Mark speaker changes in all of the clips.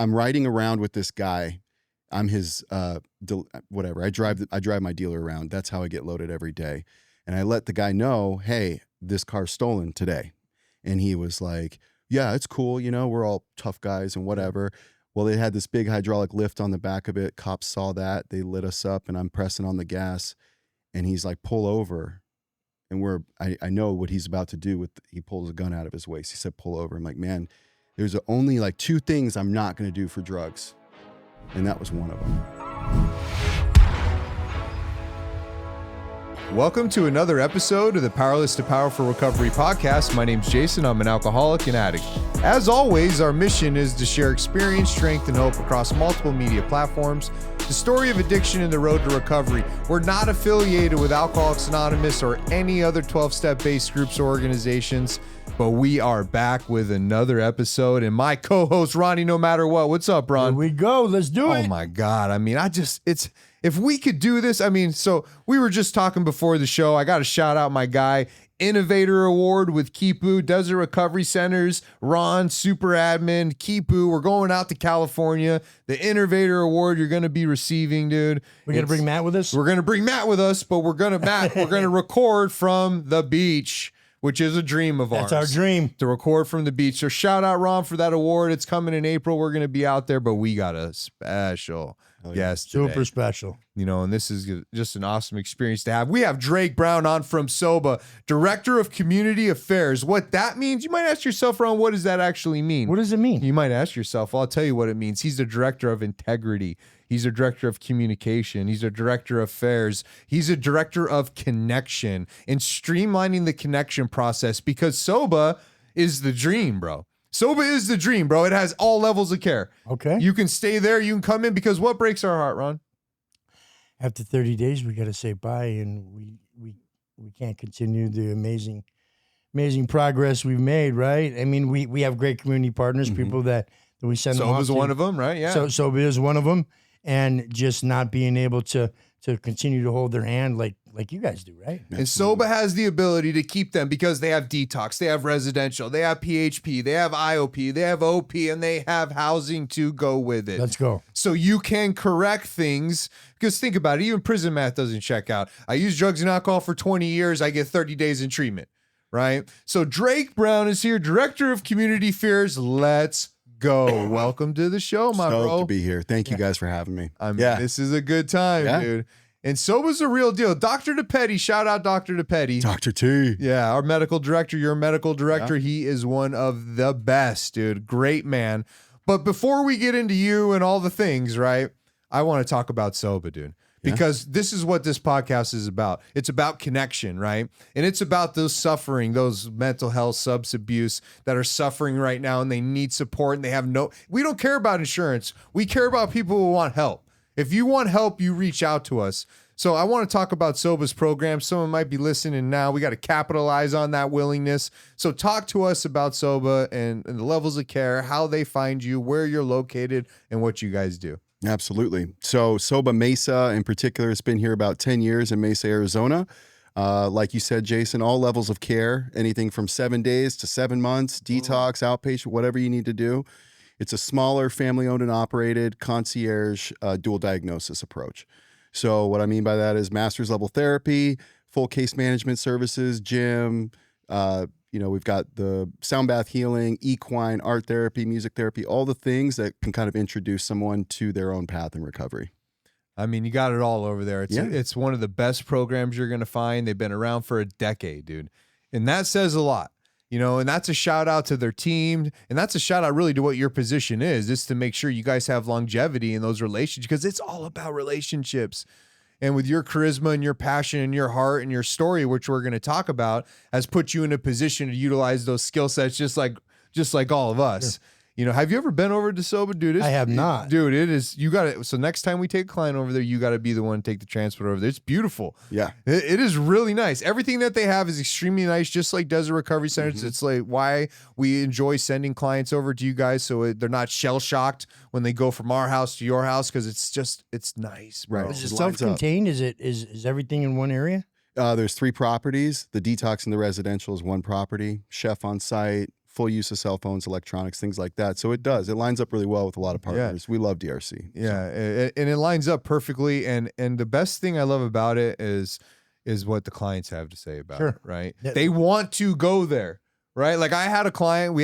Speaker 1: I'm riding around with this guy. I'm his whatever. I drive my dealer around. That's how I get loaded every day. And I let the guy know, hey, this car's stolen today. And he was like, yeah, it's cool. You know, we're all tough guys and whatever. Well, they had this big hydraulic lift on the back of it. Cops saw that. They lit us up, and I'm pressing on the gas. And he's like, pull over. And I know what he's about to do he pulls a gun out of his waist. He said, pull over. I'm like, man, there's only like 2 things I'm not going to do for drugs. And that was one of them.
Speaker 2: Welcome to another episode of the Powerless to Powerful Recovery podcast. My name's Jason. I'm an alcoholic and addict. As always, our mission is to share experience, strength, and hope across multiple media platforms. The story of addiction and the road to recovery. We're not affiliated with Alcoholics Anonymous or any other 12-step based groups or organizations, but we are back with another episode. And my co-host, Ronnie, no matter what. What's up, Ron?
Speaker 3: Here we go. Let's do it.
Speaker 2: Oh my God. I mean, if we could do this, so we were just talking before the show. I got to shout out my guy, Innovator Award with Kipu, Desert Recovery Centers, Ron, Super Admin, Kipu. We're going out to California. The Innovator Award you're going to be receiving, dude.
Speaker 3: We're going to bring Matt with us?
Speaker 2: We're going to bring Matt with us, but we're going to record from the beach, which is a dream of ours.
Speaker 3: That's our dream.
Speaker 2: To record from the beach. So shout out, Ron, for that award. It's coming in April. We're going to be out there, but we got a special guest today.
Speaker 3: Super special.
Speaker 2: You know, and this is just an awesome experience to have. We have Drake Brown on from SOBA, Director of Community Affairs. What that means, you might ask yourself, Ron, what does that actually mean?
Speaker 3: What does it mean?
Speaker 2: You might ask yourself, well, I'll tell you what it means. He's the Director of Integrity. He's a Director of Communication. He's a Director of Affairs. He's a Director of Connection and streamlining the connection process, because SOBA is the dream, bro. SOBA is the dream, bro. It has all levels of care.
Speaker 3: Okay.
Speaker 2: You can stay there. You can come in, because what breaks our heart, Ron?
Speaker 3: After 30 days, we got to say bye, and we can't continue the amazing progress we've made, right? I mean, we have great community partners, people that we send them off to.
Speaker 2: SOBA's one of them, right? Yeah.
Speaker 3: So SOBA is one of them, and just not being able to continue to hold their hand like you guys do, right?
Speaker 2: And SOBA has the ability to keep them, because they have detox, they have residential, they have PHP, they have IOP, they have OP, and they have housing to go with it.
Speaker 3: Let's go.
Speaker 2: So you can correct things, because think about it, even prison math doesn't check out. I use drugs and alcohol for 20 years, I get 30 days in treatment, right? So Drake Brown is here, Director of Community Affairs. Let's go. Welcome to the show, my bro.
Speaker 1: Stoked to be here. Thank you guys for having me.
Speaker 2: This is a good time, dude. And SOBA's a real deal. Dr. DePetty, shout out Dr. DePetty.
Speaker 1: Dr. T.
Speaker 2: Yeah, our medical director. You're a medical director. Yeah. He is one of the best, dude. Great man. But before we get into you and all the things, right, I want to talk about SOBA, dude. Because this is what this podcast is about. It's about connection, right? And it's about those suffering, those mental health, substance abuse that are suffering right now, and they need support, and they have we don't care about insurance. We care about people who want help. If you want help, you reach out to us. So I want to talk about SOBA's program. Someone might be listening now. We got to capitalize on that willingness. So talk to us about SOBA and the levels of care, how they find you, where you're located, and what you guys do.
Speaker 1: Absolutely. So SOBA Mesa in particular has been here about 10 years in Mesa, Arizona. Like you said, Jason, all levels of care, anything from 7 days to 7 months, detox, outpatient, whatever you need to do. It's a smaller family-owned and operated concierge dual diagnosis approach. So what I mean by that is master's level therapy, full case management services, gym, we've got the sound bath healing, equine, art therapy, music therapy, all the things that can kind of introduce someone to their own path in recovery.
Speaker 2: I mean, you got it all over there. It's one of the best programs you're going to find. They've been around for a decade, dude. And that says a lot. And that's a shout out to their team. And that's a shout out really to what your position is. It's to make sure you guys have longevity in those relationships, because it's all about relationships. And with your charisma and your passion and your heart and your story, which we're going to talk about, has put you in a position to utilize those skill sets just like all of us. Yeah. Have you ever been over to SOBA, dude?
Speaker 3: I have not.
Speaker 2: Dude, it is, you got it. So next time we take a client over there, you got to be the one to take the transport over there. It's beautiful.
Speaker 1: Yeah.
Speaker 2: It is really nice. Everything that they have is extremely nice, just like Desert Recovery Centers. It's like why we enjoy sending clients over to you guys, so they're not shell-shocked when they go from our house to your house, because it's nice, bro.
Speaker 1: Right.
Speaker 3: Is it self-contained? Is everything in one area?
Speaker 1: There's 3 properties. The detox and the residential is one property. Chef on site, full use of cell phones, electronics, things like that. So it lines up really well with a lot of partners. We love DRC.
Speaker 2: Yeah, and it lines up perfectly. And the best thing I love about it is what the clients have to say about it, right?
Speaker 3: Yeah.
Speaker 2: They want to go there, right? Like we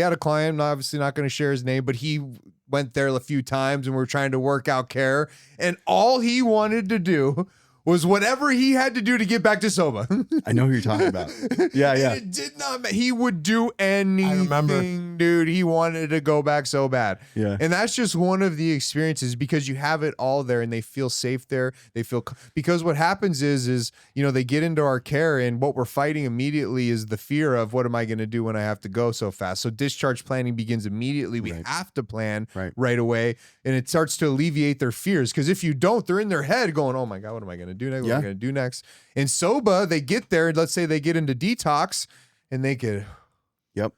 Speaker 2: had a client, obviously not going to share his name, but he went there a few times and we're trying to work out care. And all he wanted to do was whatever he had to do to get back to SOBA.
Speaker 1: I know who you're talking about. Yeah, yeah.
Speaker 2: And it did not. He would do anything, dude. He wanted to go back so bad.
Speaker 1: Yeah.
Speaker 2: And that's just one of the experiences because you have it all there and they feel safe there. Because what happens is they get into our care and what we're fighting immediately is the fear of what am I going to do when I have to go so fast. So discharge planning begins immediately. We have to plan right away. And it starts to alleviate their fears. Because if you don't, they're in their head going, oh my God, what am I going to do next? What am I going to do next? In SOBA, they get there, let's say they get into detox, and they could, like,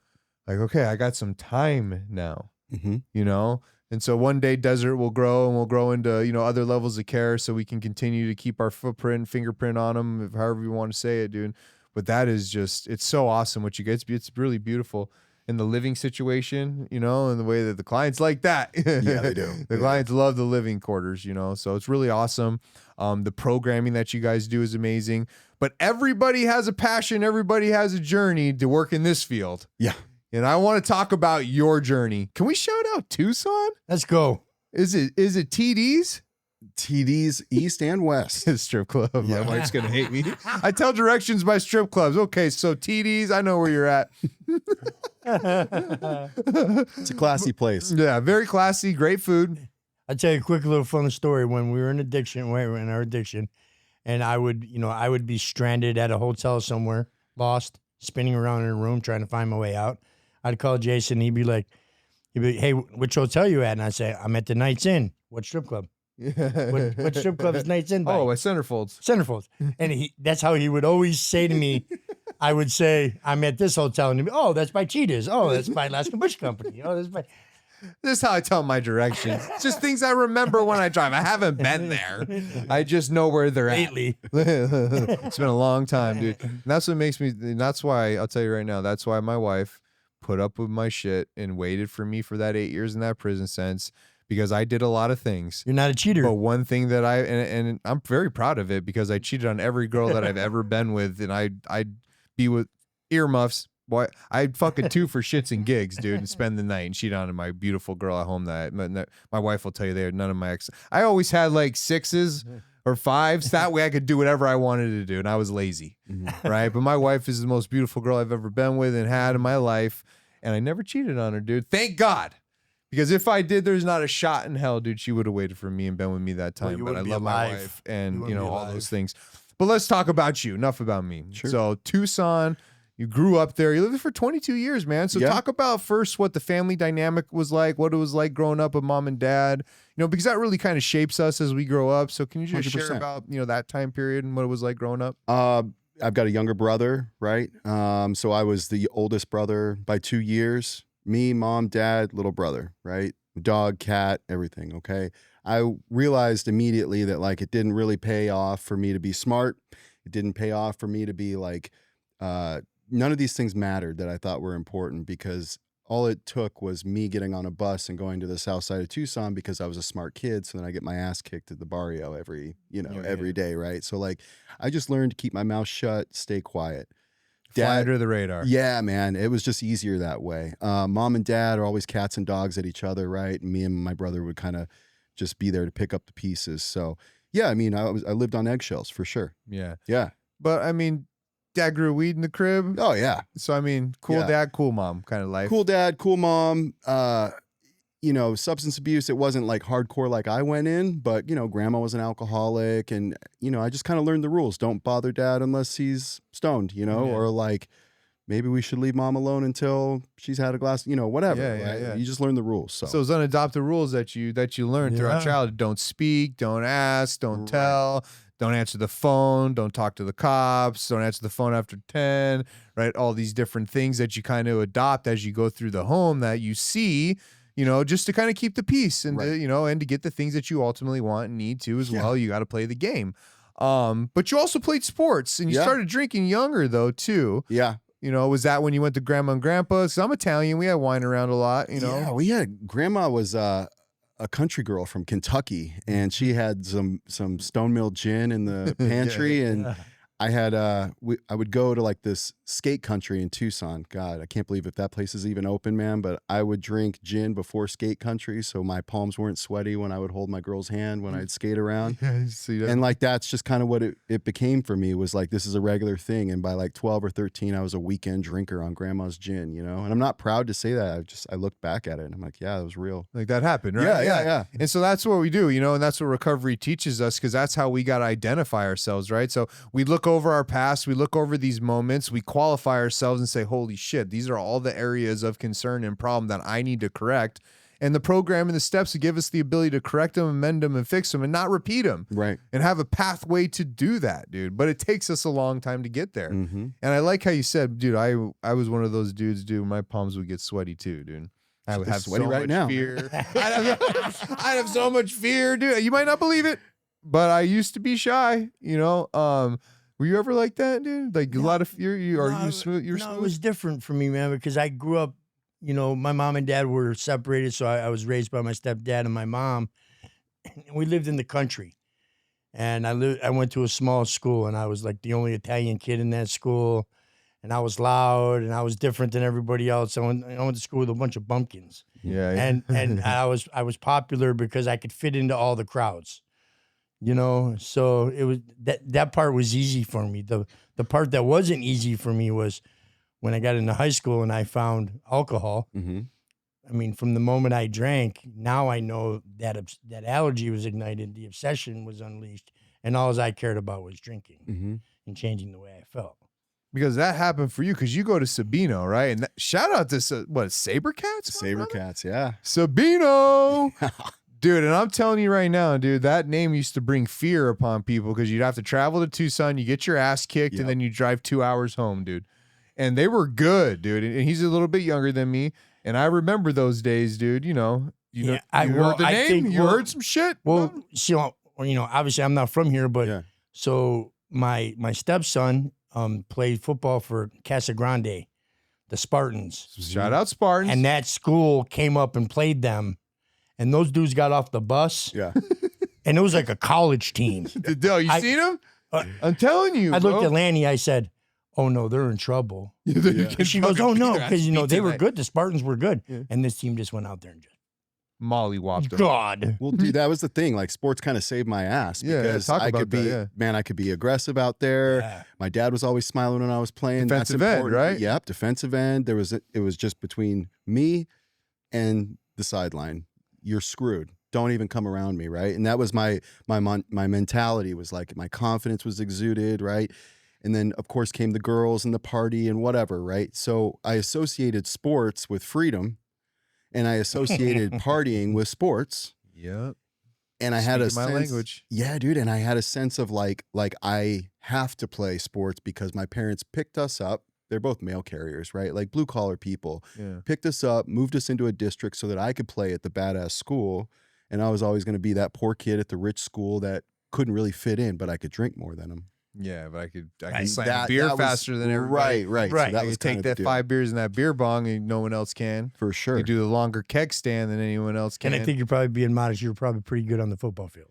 Speaker 2: okay, I got some time now, And so one day Desert will grow and we'll grow into, other levels of care so we can continue to keep our fingerprint on them, however you want to say it, dude. But that is just, it's so awesome what you get. It's really beautiful. In the living situation, and the way that the clients like that.
Speaker 1: Yeah, they do.
Speaker 2: The clients love the living quarters, so it's really awesome. The programming that you guys do is amazing, but everybody has a passion. Everybody has a journey to work in this field.
Speaker 1: Yeah.
Speaker 2: And I want to talk about your journey. Can we shout out Tucson?
Speaker 3: Let's go.
Speaker 2: Is it TD's?
Speaker 1: TD's East and West.
Speaker 2: Strip club. My wife's going to hate me. I tell directions by strip clubs. Okay, so TD's, I know where you're at.
Speaker 1: It's a classy place.
Speaker 2: Yeah, very classy, great food.
Speaker 3: I'll tell you a quick little fun story. When we were in our addiction, and I would be stranded at a hotel somewhere, lost, spinning around in a room trying to find my way out. I'd call Jason. He'd be, hey, which hotel you at? And I'd say, I'm at the Knights Inn. What strip club? What strip club is Knights Inn by?
Speaker 2: Oh, at Centerfolds.
Speaker 3: And that's how he would always say to me, I would say, I'm at this hotel. And he'd be, oh, that's by Cheetahs. Oh, that's by Alaska Bush Company. Oh, that's by...
Speaker 2: This is how I tell my directions. It's just things I remember when I drive. I haven't been there. I just know where they're at.
Speaker 3: Lately.
Speaker 2: It's been a long time, dude. And that's what makes me, that's why, I'll tell you right now, that's why my wife put up with my shit and waited for me for that 8 years in that prison sentence. Because I did a lot of things.
Speaker 3: You're not a cheater.
Speaker 2: But one thing that and I'm very proud of it because I cheated on every girl that I've ever been with. And I'd be with earmuffs. Boy, I'd fucking two for shits and gigs, dude, and spend the night and cheat on my beautiful girl at home. My wife will tell you there, none of my ex. I always had like 6s or 5s. That way I could do whatever I wanted to do. And I was lazy, right? But my wife is the most beautiful girl I've ever been with and had in my life. And I never cheated on her, dude. Thank God. Because if I did, there's not a shot in hell, dude. She would have waited for me and been with me that time. But I love my wife and, all those things. But let's talk about you. Enough about me. Sure. So Tucson, you grew up there. You lived there for 22 years, man. So talk about first what the family dynamic was like, what it was like growing up with mom and dad, because that really kind of shapes us as we grow up. So can you just 100%. Share about, that time period and what it was like growing up?
Speaker 1: I've got a younger brother, right? So I was the oldest brother by 2 years. Me, mom, dad, little brother, right? Dog, cat, everything, okay? I realized immediately that, it didn't really pay off for me to be smart. It didn't pay off for me to be, none of these things mattered that I thought were important because all it took was me getting on a bus and going to the south side of Tucson because I was a smart kid. So then I get my ass kicked at the barrio every day, right? So, I just learned to keep my mouth shut, stay quiet.
Speaker 2: Fly under the radar.
Speaker 1: Yeah, man. It was just easier that way. Mom and dad are always cats and dogs at each other, right? And me and my brother would kind of just be there to pick up the pieces. So, yeah, I mean, I lived on eggshells for sure.
Speaker 2: Yeah.
Speaker 1: Yeah.
Speaker 2: But, I mean, dad grew weed in the crib.
Speaker 1: Oh, yeah.
Speaker 2: So, I mean, cool dad, cool mom kind of life.
Speaker 1: Cool dad, cool mom. Substance abuse, it wasn't hardcore like I went in, but, grandma was an alcoholic and, I just kind of learned the rules. Don't bother dad unless he's stoned, or maybe we should leave mom alone until she's had a glass, whatever. Yeah. You just learn the rules. So
Speaker 2: those unadopted rules that you learned throughout childhood. Don't speak, don't ask, don't tell, don't answer the phone, don't talk to the cops, don't answer the phone after 10, right? All these different things that you kind of adopt as you go through the home that you see, just to kind of keep the peace and, and to get the things that you ultimately want and need to as well. You got to play the game. But you also played sports and you started drinking younger though, too.
Speaker 1: Yeah.
Speaker 2: You know, was that when you went to grandma and grandpa's? 'Cause I'm Italian. We had wine around a lot, you know?
Speaker 1: Yeah, we had grandma was a country girl from Kentucky, and she had some Stone Mill gin in the pantry, and I had I would go to like this skate country in Tucson. God, I can't believe if that place is even open, man. But I would drink gin before skate country, so my palms weren't sweaty when I would hold my girl's hand when I'd skate around.
Speaker 2: Yeah, see that?
Speaker 1: And like that's just kind of what it became for me, was like this is a regular thing. And by like 12 or 13, I was a weekend drinker on grandma's gin, you know. And I'm not proud to say that. I look back at it and I'm like, yeah, it was real.
Speaker 2: Like that happened, right?
Speaker 1: Yeah.
Speaker 2: And so that's what we do, you know, and that's what recovery teaches us, because that's how we got to identify ourselves, right? So we look over our past, we look over these moments, we qualify ourselves and say, holy shit, these are all the areas of concern and problem that I need to correct. And the program and the steps to give us the ability to correct them, amend them, and fix them, and not repeat them.
Speaker 1: Right.
Speaker 2: And have a pathway to do that, dude. But it takes us a long time to get there.
Speaker 1: Mm-hmm.
Speaker 2: And I like how you said, dude, I was one of those dudes, dude, my palms would get sweaty too, dude. I would have
Speaker 1: sweaty
Speaker 2: so
Speaker 1: right
Speaker 2: much
Speaker 1: now.
Speaker 2: fear. I'd have so much fear, dude. You might not believe it, but I used to be shy, you know. Were you ever like that, dude? Like a lot of fear? You smooth? You're
Speaker 3: no,
Speaker 2: smooth?
Speaker 3: it was different for me, man, because I grew up, you know, my mom and dad were separated, so I was raised by my stepdad and my mom. And we lived in the country. And I went to a small school, and I was like the only Italian kid in that school. And I was loud, and I was different than everybody else. I went to school with a bunch of bumpkins.
Speaker 2: Yeah.
Speaker 3: And I was popular because I could fit into all the crowds. You know, so it was that part was easy for me. The part that wasn't easy for me was when I got into high school and I found alcohol.
Speaker 1: Mm-hmm.
Speaker 3: I mean, from the moment I drank, now I know that that allergy was ignited, the obsession was unleashed, and all I cared about was drinking and changing the way I felt.
Speaker 2: Because that happened for you, because you go to Sabino, right? And shout out to Sabercats?
Speaker 1: Sabercats, yeah.
Speaker 2: Sabino. Dude, and I'm telling you right now, dude, that name used to bring fear upon people, because you'd have to travel to Tucson, you get your ass kicked, and then you drive 2 hours home, dude. And they were good, dude. And he's a little bit younger than me. And I remember those days, dude. You heard the name? You heard some shit?
Speaker 3: Well, you know, obviously I'm not from here, but so my stepson played football for Casa Grande, the Spartans.
Speaker 2: Shout out Spartans.
Speaker 3: And that school came up and played them. And those dudes got off the bus.
Speaker 1: Yeah.
Speaker 3: And it was like a college team.
Speaker 2: You seen them? I'm telling you.
Speaker 3: I looked at Lanny, I said, oh no, they're in trouble. And she goes, oh no, because you know they were good. The Spartans were good. Yeah. And this team just went out there and just
Speaker 2: mollywopped them.
Speaker 3: God.
Speaker 1: Well, dude, that was the thing. Like sports kind of saved my ass because I could be aggressive out there. Yeah. My dad was always smiling when I was playing.
Speaker 2: Defensive end, right?
Speaker 1: Yep, defensive end. It was just between me and the sideline. You're screwed. Don't even come around me, right? And that was my mentality, was like my confidence was exuded, right? And then of course came the girls and the party and whatever, right? So I associated sports with freedom, and I associated partying with sports.
Speaker 2: Yep.
Speaker 1: And I had a sense,
Speaker 2: language.
Speaker 1: Yeah, dude. And I had a sense of like I have to play sports because my parents picked us up. They're both mail carriers, right? Like blue collar people.
Speaker 2: Yeah.
Speaker 1: Picked us up, moved us into a district so that I could play at the badass school. And I was always going to be that poor kid at the rich school that couldn't really fit in, but I could drink more than them.
Speaker 2: Yeah, but I could slam a beer faster than everybody.
Speaker 1: Right.
Speaker 2: So
Speaker 1: that
Speaker 2: I
Speaker 1: was
Speaker 2: could take that 5 beers in that beer bong and no one else can.
Speaker 1: For sure.
Speaker 2: You do the longer keg stand than anyone else can.
Speaker 3: And I think you're probably being modest. You're probably pretty good on the football field.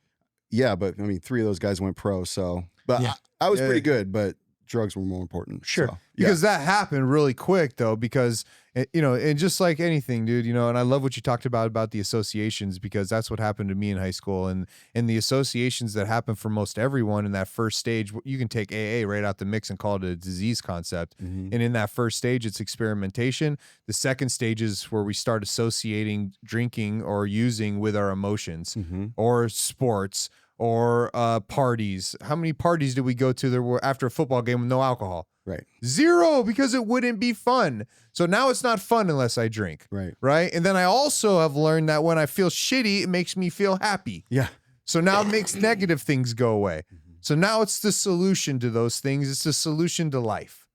Speaker 1: Yeah, but I mean, 3 of those guys went pro. So, but I was pretty good, but drugs were more important.
Speaker 3: Sure.
Speaker 1: So,
Speaker 2: because that happened really quick though, because, you know, and just like anything, dude, you know, and I love what you talked about the associations, because that's what happened to me in high school, and the associations that happen for most everyone in that first stage. You can take AA right out the mix and call it a disease concept. And in that first stage, it's experimentation. The second stage is where we start associating drinking or using with our emotions or sports or parties. How many parties did we go to there were after a football game with no alcohol?
Speaker 1: Right.
Speaker 2: 0, because it wouldn't be fun. So now it's not fun unless I drink. Right. And then I also have learned that when I feel shitty, it makes me feel happy.
Speaker 1: Yeah.
Speaker 2: So now it makes negative things go away. So now it's the solution to those things. It's the solution to life.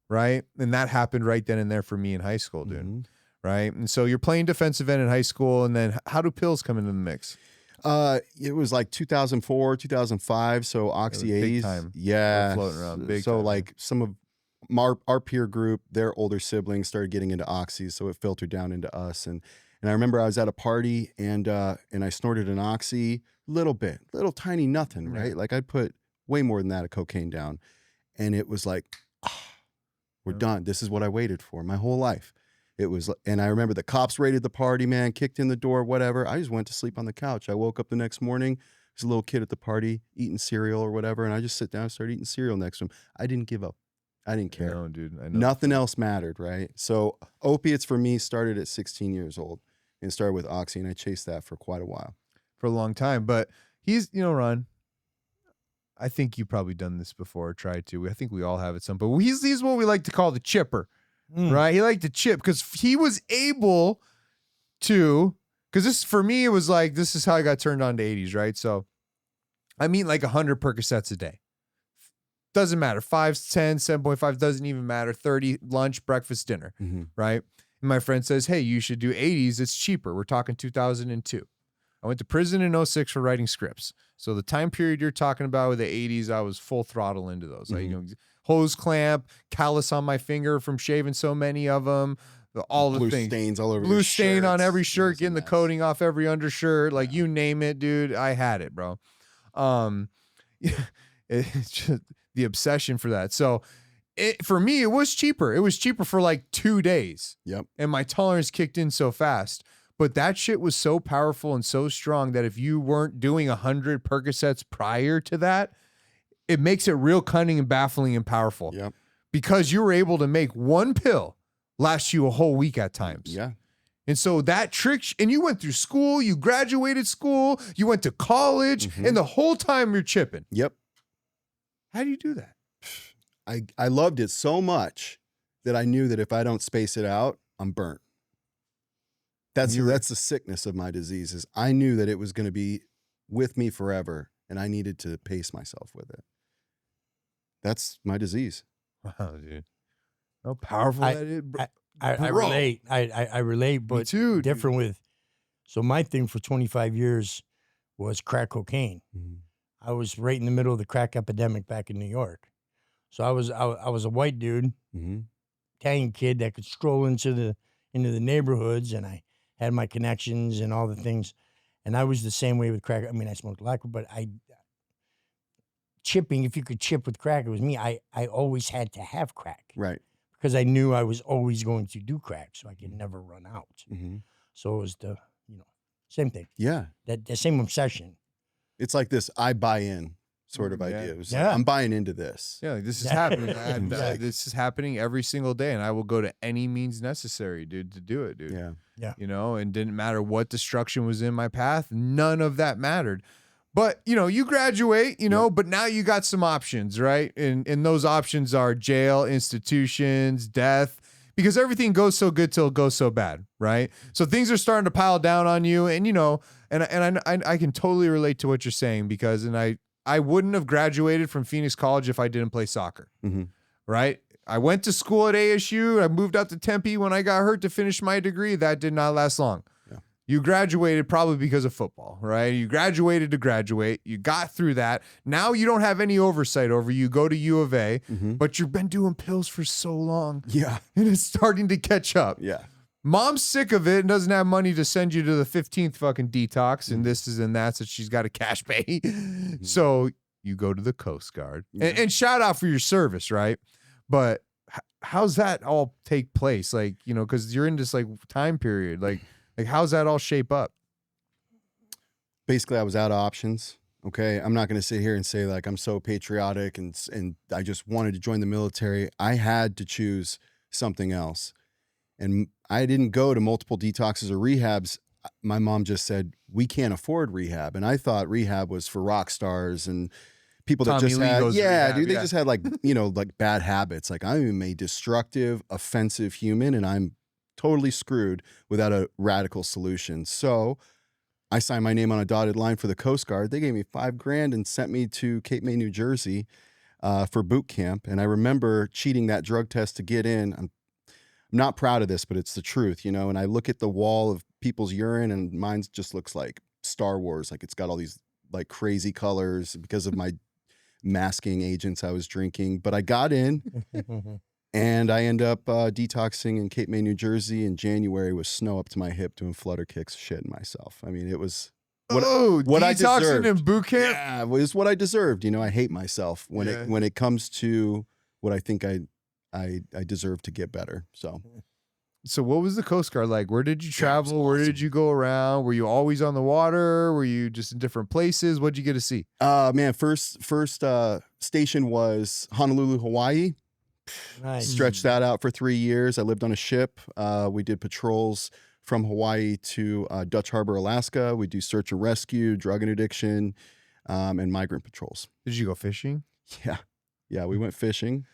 Speaker 2: Right. And that happened right then and there for me in high school, dude. Right. And so you're playing defensive end in high school. And then how do pills come into the mix?
Speaker 1: It was like 2004, 2005. So Oxy 80s.
Speaker 2: Time.
Speaker 1: Yeah.
Speaker 2: Floating around big
Speaker 1: so
Speaker 2: time.
Speaker 1: like some of our peer group, their older siblings started getting into oxys, so it filtered down into us. And I remember I was at a party and I snorted an oxy, little tiny nothing, right?
Speaker 2: Yeah.
Speaker 1: Like I'd put way more than that of cocaine down, and it was like, we're done. This is what I waited for my whole life. It was, and I remember the cops raided the party, man, kicked in the door, whatever. I just went to sleep on the couch. I woke up the next morning. There's a little kid at the party eating cereal or whatever, and I just sit down and start eating cereal next to him. I didn't give up. I didn't care.
Speaker 2: No, dude. I know.
Speaker 1: Nothing else mattered, right? So opiates for me started at 16 years old and started with oxy, and I chased that for quite a while.
Speaker 2: For a long time. But he's, Ron, I think you've probably done this before, tried to. I think we all have at some point. He's what we like to call the chipper. Right? He liked to chip because he was able to, because this, for me, it was like, this is how I got turned on to 80s, right? So I mean like 100 Percocets a day. Doesn't matter. 5, 10, 7.5, doesn't even matter. 30, lunch, breakfast, dinner, right? And my friend says, hey, you should do 80s. It's cheaper. We're talking 2002. I went to prison in 06 for writing scripts. So the time period you're talking about with the 80s, I was full throttle into those. Like, hose clamp, callus on my finger from shaving so many of them, all the
Speaker 1: Blue
Speaker 2: things.
Speaker 1: stains all over
Speaker 2: Blue
Speaker 1: your
Speaker 2: stain on
Speaker 1: shirts.
Speaker 2: every
Speaker 1: It
Speaker 2: shirt,
Speaker 1: was a
Speaker 2: getting the
Speaker 1: mess.
Speaker 2: coating off every undershirt, like you name it, dude. I had it, bro. It's just the obsession for that. So for me, it was cheaper. It was cheaper for like 2 days.
Speaker 1: Yep.
Speaker 2: And my tolerance kicked in so fast. But that shit was so powerful and so strong that if you weren't doing 100 Percocets prior to that, it makes it real cunning and baffling and powerful.
Speaker 1: Yep.
Speaker 2: Because you were able to make one pill last you a whole week at times.
Speaker 1: Yeah.
Speaker 2: And so that trick, and you went through school, you graduated school, you went to college, and the whole time you're chipping.
Speaker 1: Yep.
Speaker 2: How do you do that?
Speaker 1: I loved it so much that I knew that if I don't space it out, I'm burnt. That's the sickness of my disease, is I knew that it was going to be with me forever, and I needed to pace myself with it. That's my disease.
Speaker 2: Wow, dude. How powerful that is.
Speaker 3: I relate. I relate, but
Speaker 2: too,
Speaker 3: different with. So my thing for 25 years was crack cocaine. I was right in the middle of the crack epidemic back in New York. So I was a white dude, Italian kid that could stroll into the neighborhoods, and I had my connections and all the things. And I was the same way with crack. I mean, I smoked a lot, but chipping, if you could chip with crack, it was me. I always had to have crack.
Speaker 1: Right.
Speaker 3: Because I knew I was always going to do crack, so I could never run out. So it was the, same thing.
Speaker 1: Yeah.
Speaker 3: That same obsession.
Speaker 1: It's like this I buy in sort of idea. It was like,
Speaker 3: Yeah.
Speaker 1: I'm buying into this.
Speaker 2: Yeah, like, this is happening.
Speaker 3: Exactly.
Speaker 2: This is happening every single day, and I will go to any means necessary, dude, to do it, dude.
Speaker 1: Yeah.
Speaker 3: Yeah.
Speaker 2: And didn't matter what destruction was in my path. None of that mattered. But, you graduate, but now you got some options, right? And those options are jail, institutions, death, because everything goes so good till it goes so bad, right? So things are starting to pile down on you, and, and I can totally relate to what you're saying, because, I wouldn't have graduated from Phoenix College if I didn't play soccer, right? I went to school at ASU. I moved out to Tempe when I got hurt to finish my degree. That did not last long. Yeah. You graduated probably because of football, right? You graduated to graduate. You got through that. Now you don't have any oversight over you. Go to U of A, but you've been doing pills for so long.
Speaker 1: Yeah.
Speaker 2: And it's starting to catch up.
Speaker 1: Yeah.
Speaker 2: Mom's sick of it and doesn't have money to send you to the 15th fucking detox and this is and that, so she's got to cash pay. So you go to the Coast Guard. And shout out for your service, right? But how's that all take place? Like, because you're in this like time period. Like how's that all shape up?
Speaker 1: Basically, I was out of options. Okay. I'm not going to sit here and say like I'm so patriotic and I just wanted to join the military. I had to choose something else. And I didn't go to multiple detoxes or rehabs. My mom just said, we can't afford rehab. And I thought rehab was for rock stars and people that
Speaker 2: Tommy
Speaker 1: just
Speaker 2: Lee
Speaker 1: had,
Speaker 2: goes to rehab,
Speaker 1: dude, they just had like, like bad habits. Like I'm a destructive, offensive human and I'm totally screwed without a radical solution. So I signed my name on a dotted line for the Coast Guard. They gave me $5,000 and sent me to Cape May, New Jersey for boot camp. And I remember cheating that drug test to get in. I'm not proud of this, but it's the truth, and I look at the wall of people's urine and mine just looks like Star Wars. Like it's got all these like crazy colors because of my masking agents I was drinking, but I got in And I end up detoxing in Cape May, New Jersey in January with snow up to my hip, doing flutter kicks, shitting myself. I mean, it was what I
Speaker 2: detoxing
Speaker 1: deserved.
Speaker 2: in boot camp.
Speaker 1: Yeah, it was what I deserved. You know, I hate myself when it comes to what I think I deserve to get better.
Speaker 2: So what was the Coast Guard like? Where did you travel? Where
Speaker 1: awesome.
Speaker 2: did you go around? Were you always on the water? Were you just in different places? What'd you get to see?
Speaker 1: Man, first station was Honolulu, Hawaii.
Speaker 3: Nice.
Speaker 1: Stretched that out for 3 years. I lived on a ship. We did patrols from Hawaii to Dutch Harbor, Alaska. We do search and rescue, drug and addiction, and migrant patrols.
Speaker 2: Did you go fishing?
Speaker 1: Yeah, we went fishing.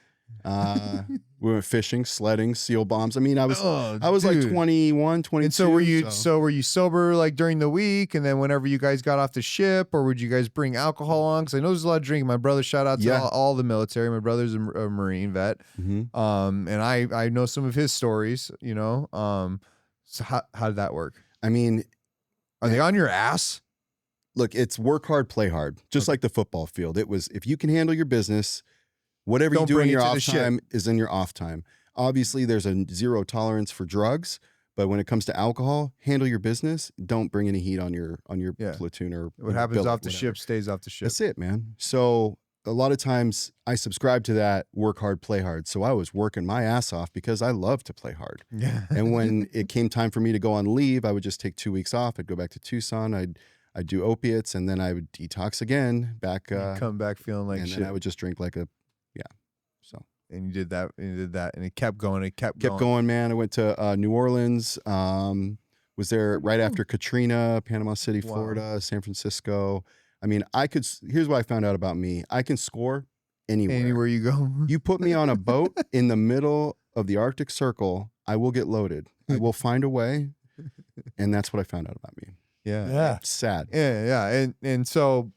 Speaker 1: We went fishing, sledding, seal bombs. I mean, I was like 21, 22.
Speaker 2: And so were you sober like during the week, and then whenever you guys got off the ship, or would you guys bring alcohol on? Because I know there's a lot of drinking. My brother, shout out to all the military. My brother's a Marine vet, and I know some of his stories. You know, so how did that work?
Speaker 1: I mean,
Speaker 2: are they on your ass?
Speaker 1: Look, it's work hard, play hard, just like the football field. It was, if you can handle your business, whatever you do in your off time is in your off time. Obviously, there's a zero tolerance for drugs, but when it comes to alcohol, handle your business. Don't bring any heat on your platoon or
Speaker 2: what happens off the ship stays off the ship.
Speaker 1: That's it, man. So a lot of times I subscribe to that work hard, play hard. So I was working my ass off because I love to play hard.
Speaker 2: Yeah.
Speaker 1: And when it came time for me to go on leave, I would just take 2 weeks off. I'd go back to Tucson. I'd do opiates, and then I would detox again.
Speaker 2: Come back feeling like
Speaker 1: and
Speaker 2: shit.
Speaker 1: And I would just drink like a.
Speaker 2: And you did that, and it kept going. It kept
Speaker 1: going, man. I went to New Orleans. Was there right after Katrina, Panama City, Florida, San Francisco. I mean, here's what I found out about me. I can score anywhere
Speaker 2: you go.
Speaker 1: You put me on a boat in the middle of the Arctic Circle, I will get loaded. I will find a way. And that's what I found out about me.
Speaker 2: Yeah.
Speaker 1: It's sad.
Speaker 2: Yeah. And so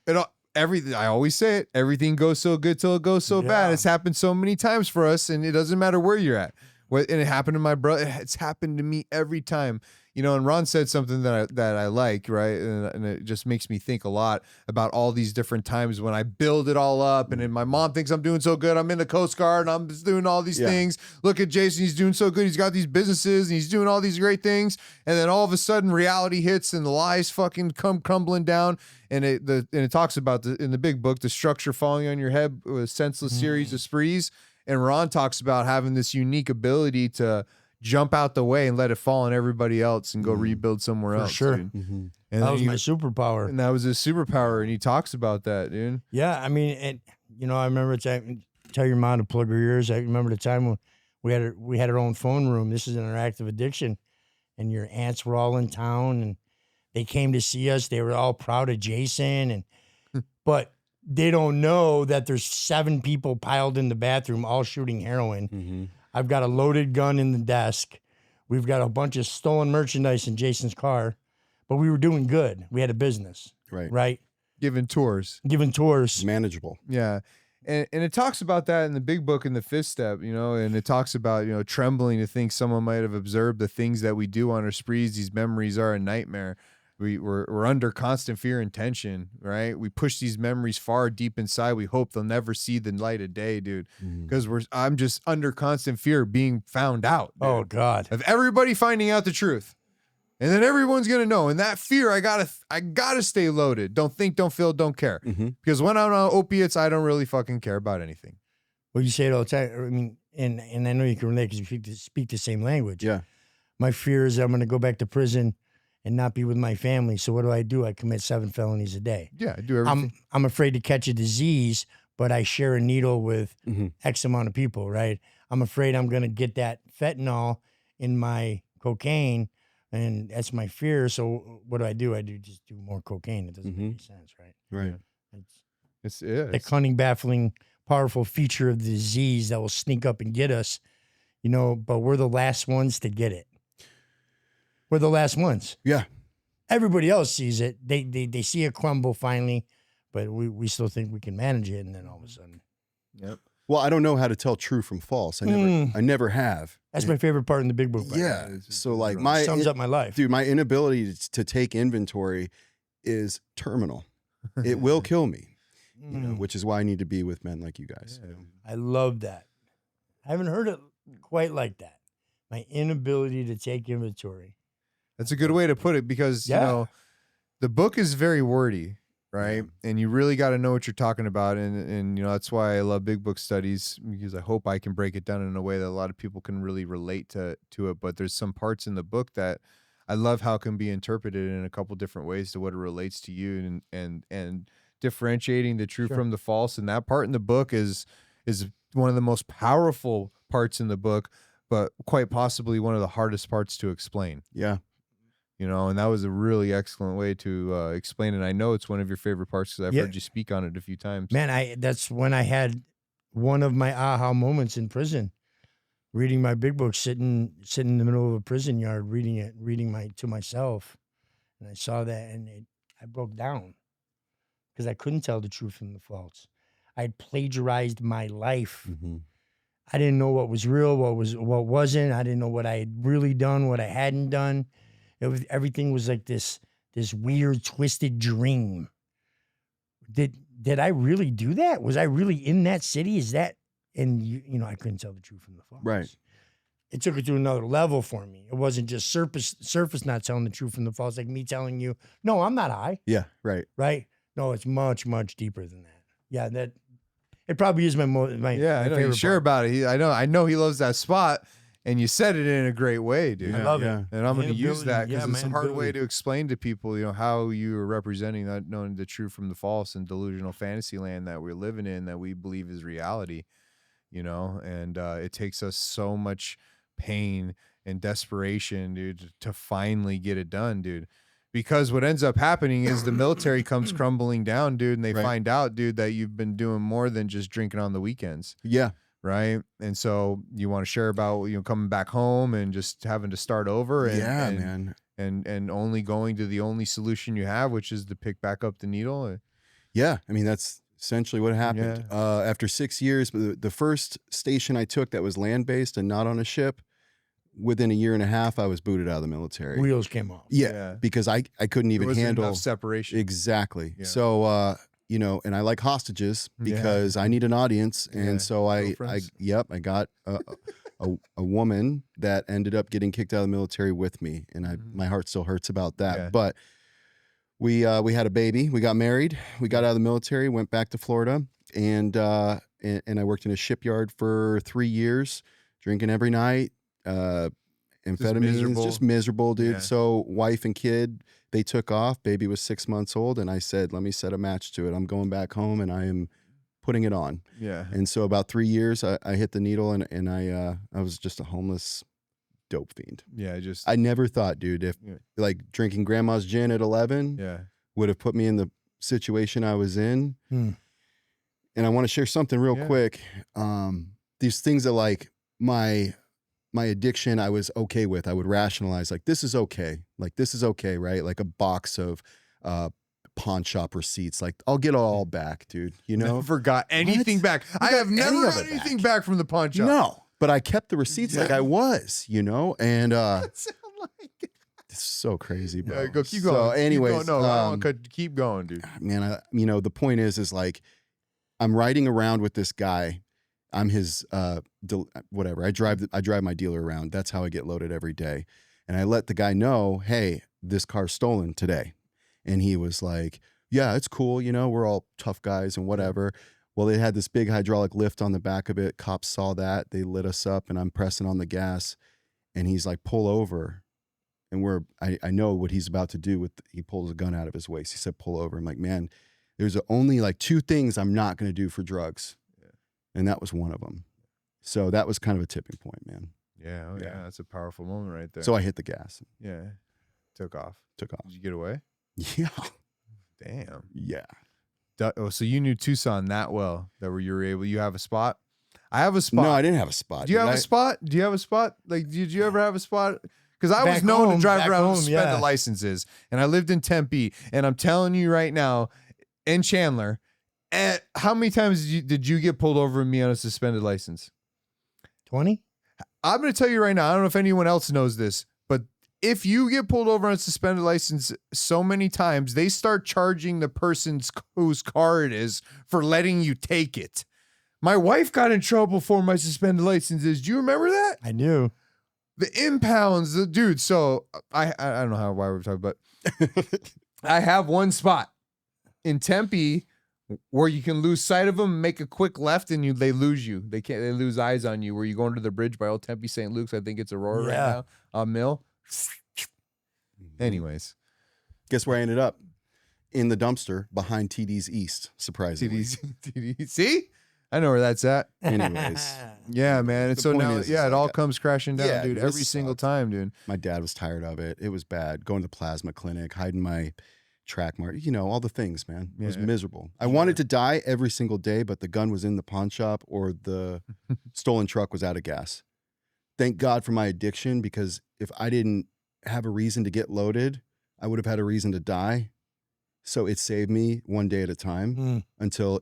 Speaker 2: everything, I always say it, everything goes so good till it goes so bad. It's happened so many times for us, and it doesn't matter where you're at. And it happened to my brother. It's happened to me every time. You know, and Ron said something that I like, right? And it just makes me think a lot about all these different times when I build it all up, and then my mom thinks I'm doing so good. I'm in the Coast Guard, and I'm just doing all these things. Look at Jason, he's doing so good. He's got these businesses, and he's doing all these great things. And then all of a sudden, reality hits, and the lies fucking come crumbling down. And it talks about in the big book, the structure falling on your head with a senseless series of sprees. And Ron talks about having this unique ability to jump out the way and let it fall on everybody else and go rebuild somewhere else.
Speaker 3: Sure.
Speaker 2: And
Speaker 3: that was my superpower.
Speaker 2: And that was his superpower. And he talks about that, dude.
Speaker 3: Yeah. I mean, I remember tell your mom to plug her ears. I remember the time when we had our own phone room. This is interactive addiction. And your aunts were all in town, and they came to see us. They were all proud of Jason. But they don't know that there's 7 people piled in the bathroom, all shooting heroin. I've got a loaded gun in the desk. We've got a bunch of stolen merchandise in Jason's car, but we were doing good. We had a business. Right.
Speaker 2: Giving tours.
Speaker 1: Manageable.
Speaker 2: Yeah. And it talks about that in the big book in the 5th step, you know, and it talks about, you know, trembling to think someone might have observed the things that we do on our sprees. These memories are a nightmare. We're under constant fear and tension, right? We push these memories far deep inside. We hope they'll never see the light of day, dude. Because I'm just under constant fear of being found out. Dude.
Speaker 3: Oh God.
Speaker 2: Of everybody finding out the truth. And then everyone's gonna know. And that fear, I gotta stay loaded. Don't think, don't feel, don't care. Because when I'm on opiates, I don't really fucking care about anything.
Speaker 3: Well, you say it all the time. I mean, and I know you can relate because you speak the same language.
Speaker 1: Yeah.
Speaker 3: My fear is I'm gonna go back to prison and not be with my family. So what do? I commit 7 felonies a day.
Speaker 2: Yeah, I do everything.
Speaker 3: I'm afraid to catch a disease, but I share a needle with X amount of people, right? I'm afraid I'm going to get that fentanyl in my cocaine, and that's my fear. So what do? I just do more cocaine. It doesn't make any sense, right?
Speaker 1: Right.
Speaker 3: It's the cunning, baffling, powerful feature of the disease that will sneak up and get us, you know, but we're the last ones to get it. We're the last ones.
Speaker 1: Yeah.
Speaker 3: Everybody else sees it. They see it crumble finally, but we still think we can manage it, and then all of a sudden.
Speaker 2: Yep.
Speaker 1: Well, I don't know how to tell true from false. I never have.
Speaker 3: That's my favorite part in the big book.
Speaker 1: Yeah. So like
Speaker 3: sums up my life.
Speaker 1: Dude, my inability to take inventory is terminal. It will kill me. You know, which is why I need to be with men like you guys.
Speaker 3: I love that. I haven't heard it quite like that. My inability to take inventory.
Speaker 2: That's a good way to put it because, you
Speaker 3: Yeah.
Speaker 2: know, the book is very wordy, right? And you really got to know what you're talking about. And, you know, that's why I love big book studies, because I hope I can break it down in a way that a lot of people can really relate to it. But there's some parts in the book that I love how it can be interpreted in a couple different ways to what it relates to you, and differentiating the true from the false. And that part in the book is one of the most powerful parts in the book, but quite possibly one of the hardest parts to explain.
Speaker 1: Yeah.
Speaker 2: You know, and that was a really excellent way to explain it. I know it's one of your favorite parts because I've heard you speak on it a few times.
Speaker 3: Man, that's when I had one of my aha moments in prison, reading my big book, sitting in the middle of a prison yard, reading to myself, and I saw that, and I broke down because I couldn't tell the truth from the false. I had plagiarized my life.
Speaker 1: Mm-hmm.
Speaker 3: I didn't know what was real, what wasn't. I didn't know what I had really done, what I hadn't done. Everything was like this weird, twisted dream. Did I really do that? Was I really in that city? Is that, and you know, I couldn't tell the truth from the false.
Speaker 1: Right.
Speaker 3: It took it to another level for me. It wasn't just surface not telling the truth from the false, like me telling you, no, I'm not high.
Speaker 1: Yeah. Right.
Speaker 3: Right? No, it's much, much deeper than that. Yeah, that it probably is my
Speaker 2: I know
Speaker 3: favorite
Speaker 2: you're sure
Speaker 3: part.
Speaker 2: about it. I know he loves that spot, and you said it in a great way, dude.
Speaker 3: I love it.
Speaker 2: And I'm going to use that because it's a hard way
Speaker 3: to.
Speaker 2: to explain to people, you know, how you are representing that, knowing the true from the false and delusional fantasy land that we're living in, that we believe is reality, you know, and it takes us so much pain and desperation, dude, to finally get it done, dude. Because what ends up happening is the military comes crumbling down, dude, and they find out, dude, that you've been doing more than just drinking on the weekends.
Speaker 1: Yeah.
Speaker 2: Right. And so you want to share about, you know, coming back home and just having to start over and, and only going to the only solution you have, which is to pick back up the needle.
Speaker 1: Yeah. I mean, that's essentially what happened. After 6 years, the first station I took that was land-based and not on a ship, within a year and a half, I was booted out of the military.
Speaker 3: Wheels came off.
Speaker 1: Yeah. Because I couldn't even handle
Speaker 2: enough separation.
Speaker 1: Exactly.
Speaker 2: Yeah.
Speaker 1: So, you know, and I like hostages because I need an audience. And so I got a woman that ended up getting kicked out of the military with me. And my heart still hurts about that.
Speaker 2: Yeah.
Speaker 1: But we had a baby, we got married, we got out of the military, went back to Florida, and I worked in a shipyard for 3 years, drinking every night, amphetamines, just miserable, dude.
Speaker 2: Yeah.
Speaker 1: So wife and kid, they took off. Baby was 6 months old, and I said, let me set a match to it. I'm going back home, and I am putting it on.
Speaker 2: Yeah.
Speaker 1: And so about 3 years, I hit the needle, and I was just a homeless dope fiend.
Speaker 2: Yeah.
Speaker 1: I never thought, dude, if like drinking grandma's gin at 11 would have put me in the situation I was in. And I want to share something real quick. These things that like my addiction, I was okay with. I would rationalize like, this is okay. Like, this is okay, right? Like a box of pawn shop receipts. Like, I'll get it all back, dude. You know?
Speaker 2: Never got anything back. I have never got anything back from the pawn shop.
Speaker 1: No. But I kept the receipts like I was, you know? And it's so crazy, bro.
Speaker 2: Yeah, keep going.
Speaker 1: So anyways,
Speaker 2: keep going, dude.
Speaker 1: Man, you know, the point is like, I'm riding around with this guy. I'm his whatever. I drive my dealer around. That's how I get loaded every day. And I let the guy know, hey, this car's stolen today. And he was like, yeah, it's cool. You know, we're all tough guys and whatever. Well, they had this big hydraulic lift on the back of it. Cops saw that. They lit us up, and I'm pressing on the gas. And he's like, pull over. And I know what he's about to do. He pulls a gun out of his waist. He said, pull over. I'm like, man, there's only like 2 things I'm not going to do for drugs. And that was one of them. So that was kind of a tipping point, man.
Speaker 2: Yeah, that's a powerful moment right there.
Speaker 1: So I hit the gas.
Speaker 2: Yeah, took off.
Speaker 1: Took off.
Speaker 2: Did you get away?
Speaker 1: Yeah.
Speaker 2: Damn.
Speaker 1: Yeah.
Speaker 2: Oh, so you knew Tucson that well that you have a spot? I have a spot.
Speaker 1: No, I didn't have a spot.
Speaker 2: Do you have a spot? Do you have a spot? Like, did you ever have a spot? Because I was known to drive around with suspended licenses, and I lived in Tempe, and I'm telling you right now, in Chandler, how many times did you get pulled over with me on a suspended license?
Speaker 3: 20?
Speaker 2: I'm going to tell you right now, I don't know if anyone else knows this, but if you get pulled over on a suspended license so many times, they start charging the person whose car it is for letting you take it. My wife got in trouble for my suspended licenses. Do you remember that?
Speaker 3: I knew.
Speaker 2: The impounds, the dude. So I don't know why we're talking, but I have one spot in Tempe where you can lose sight of them, make a quick left, and they lose you. They lose eyes on you. Where you go under the bridge by Old Tempe St. Luke's. I think it's Aurora right now. Mill. Anyways,
Speaker 1: guess where I ended up? In the dumpster behind TD's East. Surprisingly.
Speaker 2: TD's. See, I know where that's at.
Speaker 1: Anyways,
Speaker 2: yeah, man. And so now,
Speaker 1: is,
Speaker 2: it all comes crashing down, dude.
Speaker 1: this
Speaker 2: Every single time, dude.
Speaker 1: my dad was tired of it. It was bad. Going to the plasma clinic, hiding my track mark, all the things, man. It was miserable. I wanted to die every single day, but the gun was in the pawn shop or the stolen truck was out of gas. Thank God for my addiction, because if I didn't have a reason to get loaded, I would have had a reason to die. So it saved me one day at a time until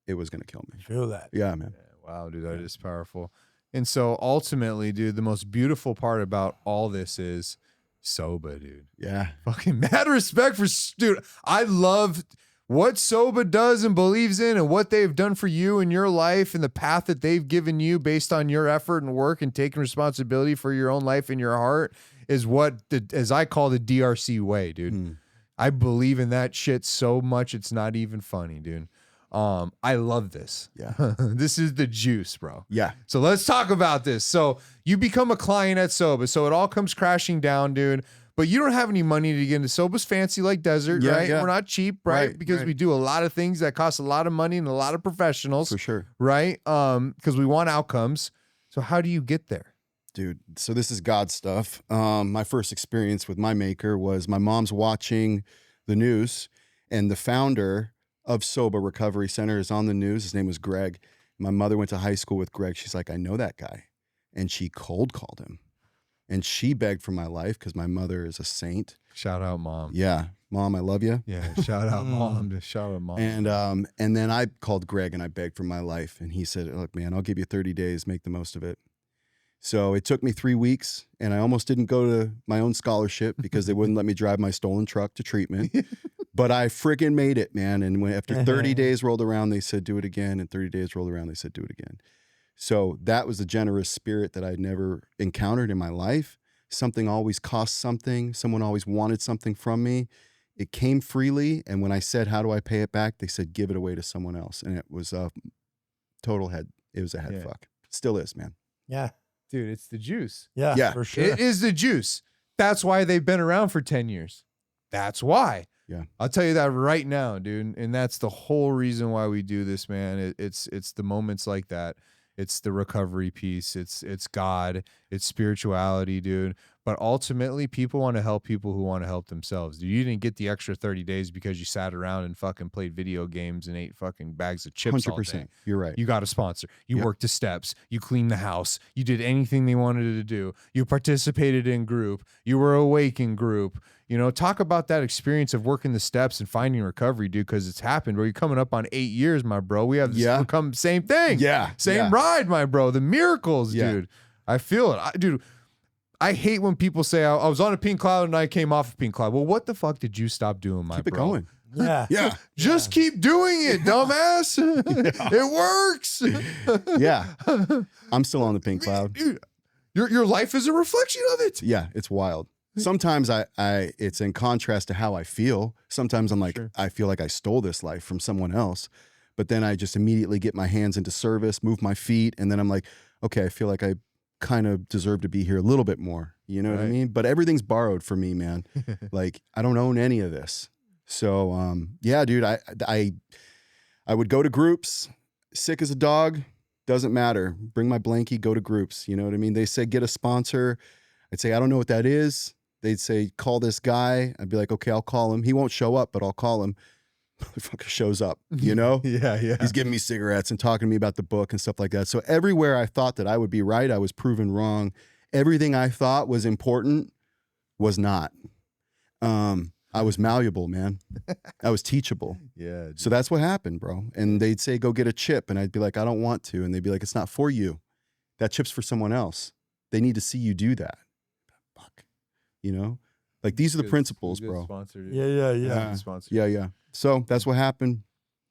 Speaker 1: it was going to kill me.
Speaker 3: I feel that.
Speaker 1: Yeah, man.
Speaker 2: Yeah, wow, dude, that is powerful. And so ultimately, dude, the most beautiful part about all this is SOBA, dude.
Speaker 1: Yeah.
Speaker 2: Fucking mad respect for, dude. I love what SOBA does and believes in and what they've done for you in your life and the path that they've given you based on your effort and work and taking responsibility for your own life and your heart is what, as I call the DRC way, dude. I believe in that shit so much it's not even funny, dude. I love this.
Speaker 1: Yeah.
Speaker 2: This is the juice, bro.
Speaker 1: Yeah.
Speaker 2: So let's talk about this. So you become a client at SOBA. So it all comes crashing down, dude. But you don't have any money to get into. SOBA's fancy like desert, right?
Speaker 1: Yeah.
Speaker 2: We're not cheap, right? Because
Speaker 1: right.
Speaker 2: we do a lot of things that cost a lot of money and a lot of professionals.
Speaker 1: For sure.
Speaker 2: Right? Because we want outcomes. So how do you get there?
Speaker 1: Dude, so this is God stuff. My first experience with my maker was my mom's watching the news, and the founder of SOBA Recovery Center is on the news. His name was Greg. My mother went to high school with Greg. She's like, I know that guy. And she cold called him. And she begged for my life because my mother is a saint.
Speaker 2: Shout out, mom.
Speaker 1: Yeah. Mom, I love you.
Speaker 2: Yeah, shout out, mom. Shout out, mom.
Speaker 1: And then I called Greg and I begged for my life. And he said, look, man, I'll give you 30 days. Make the most of it. So it took me 3 weeks, and I almost didn't go to my own scholarship because they wouldn't let me drive my stolen truck to treatment. But I freaking made it, man. And after 30 days rolled around, they said, do it again. And 30 days rolled around, they said, do it again. So that was a generous spirit that I'd never encountered in my life. Something always cost something. Someone always wanted something from me. It came freely. And when I said, how do I pay it back? They said, give it away to someone else. And it was a total head. It was a head fuck. Still is, man.
Speaker 3: Yeah.
Speaker 2: Dude, it's the juice.
Speaker 3: Yeah, for sure.
Speaker 2: It is the juice. That's why they've been around for 10 years. That's why.
Speaker 1: Yeah.
Speaker 2: I'll tell you that right now, dude. And that's the whole reason why we do this, man. It's the moments like that. It's the recovery piece. It's God. It's spirituality, dude. But ultimately, people want to help people who want to help themselves. Dude, you didn't get the extra 30 days because you sat around and fucking played video games and ate fucking bags of chips 100%. All day.
Speaker 1: You're right.
Speaker 2: You got a sponsor. You worked the steps. You cleaned the house. You did anything they wanted to do. You participated in group. You were awake in group. Talk about that experience of working the steps and finding recovery, dude, because it's happened. Where you're coming up on 8 years, my bro. We have this same thing.
Speaker 1: Yeah.
Speaker 2: Same ride, my bro. The miracles, dude. I feel it. Dude, I hate when people say, I was on a pink cloud and I came off a pink cloud. Well, what the fuck did you stop doing, my bro?
Speaker 1: Keep it going.
Speaker 3: Yeah.
Speaker 1: Yeah.
Speaker 2: Just keep doing it, dumbass. It works.
Speaker 1: Yeah. I'm still on the pink cloud.
Speaker 2: Dude, your life is a reflection of it.
Speaker 1: Yeah, it's wild. Sometimes I it's in contrast to how I feel. Sometimes I'm like, I feel like I stole this life from someone else. But then I just immediately get my hands into service, move my feet, and then I'm like, okay, I feel like I kind of deserve to be here a little bit more. You know what I mean? But everything's borrowed for me, man. Like, I don't own any of this. So yeah, dude, I would go to groups, sick as a dog, doesn't matter. Bring my blankie, go to groups. You know what I mean? They say get a sponsor. I'd say, I don't know what that is. They'd say, call this guy. I'd be like, okay, I'll call him. He won't show up, but I'll call him. Motherfucker shows up,
Speaker 2: Yeah.
Speaker 1: He's giving me cigarettes and talking to me about the book and stuff like that. So everywhere I thought that I would be right, I was proven wrong. Everything I thought was important was not. I was malleable, man. I was teachable.
Speaker 2: Yeah.
Speaker 1: So that's what happened, bro. And they'd say, go get a chip. And I'd be like, I don't want to. And they'd be like, it's not for you. That chip's for someone else. They need to see you do that. Fuck. Like, these are the principles, bro.
Speaker 2: Sponsor,
Speaker 3: Yeah.
Speaker 2: Sponsor.
Speaker 1: Yeah. So that's what happened.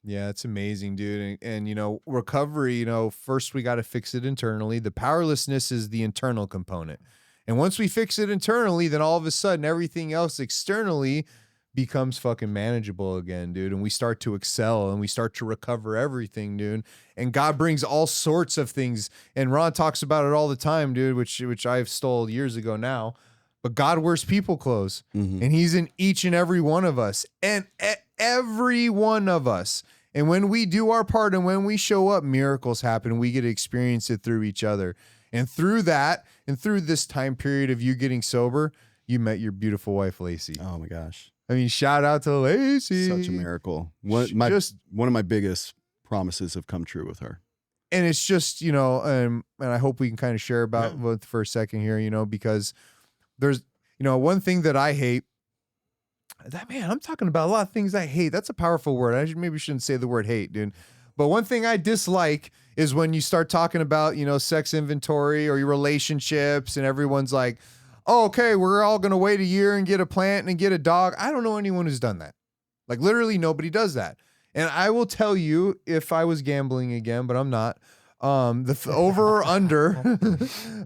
Speaker 2: Yeah, it's amazing, dude. And you know, recovery, you know, first we got to fix it internally. The powerlessness is the internal component. And once we fix it internally, then all of a sudden everything else externally becomes fucking manageable again, dude. And we start to excel and we start to recover everything, dude. And God brings all sorts of things. And Ron talks about it all the time, dude, which I've stole years ago now. But God wears people clothes, and he's in each and every one of us, and every one of us. And when we do our part and when we show up, miracles happen. We get to experience it through each other. And through that, and through this time period of you getting sober, you met your beautiful wife, Lacey.
Speaker 1: Oh my gosh.
Speaker 2: I mean, shout out to Lacey.
Speaker 1: Such a miracle. One of my biggest promises have come true with her.
Speaker 2: And it's just, you know, and I hope we can kind of share about it for a second here, you know, because there's, you know, one thing that I hate, that, man, I'm talking about a lot of things I hate. That's a powerful word. Maybe shouldn't say the word hate, dude. But one thing I dislike is when you start talking about, you know, sex inventory or your relationships and everyone's like, oh, okay, we're all going to wait a year and get a plant and get a dog. I don't know anyone who's done that. Like literally nobody does that. And I will tell you, if I was gambling again, but I'm not, the over or under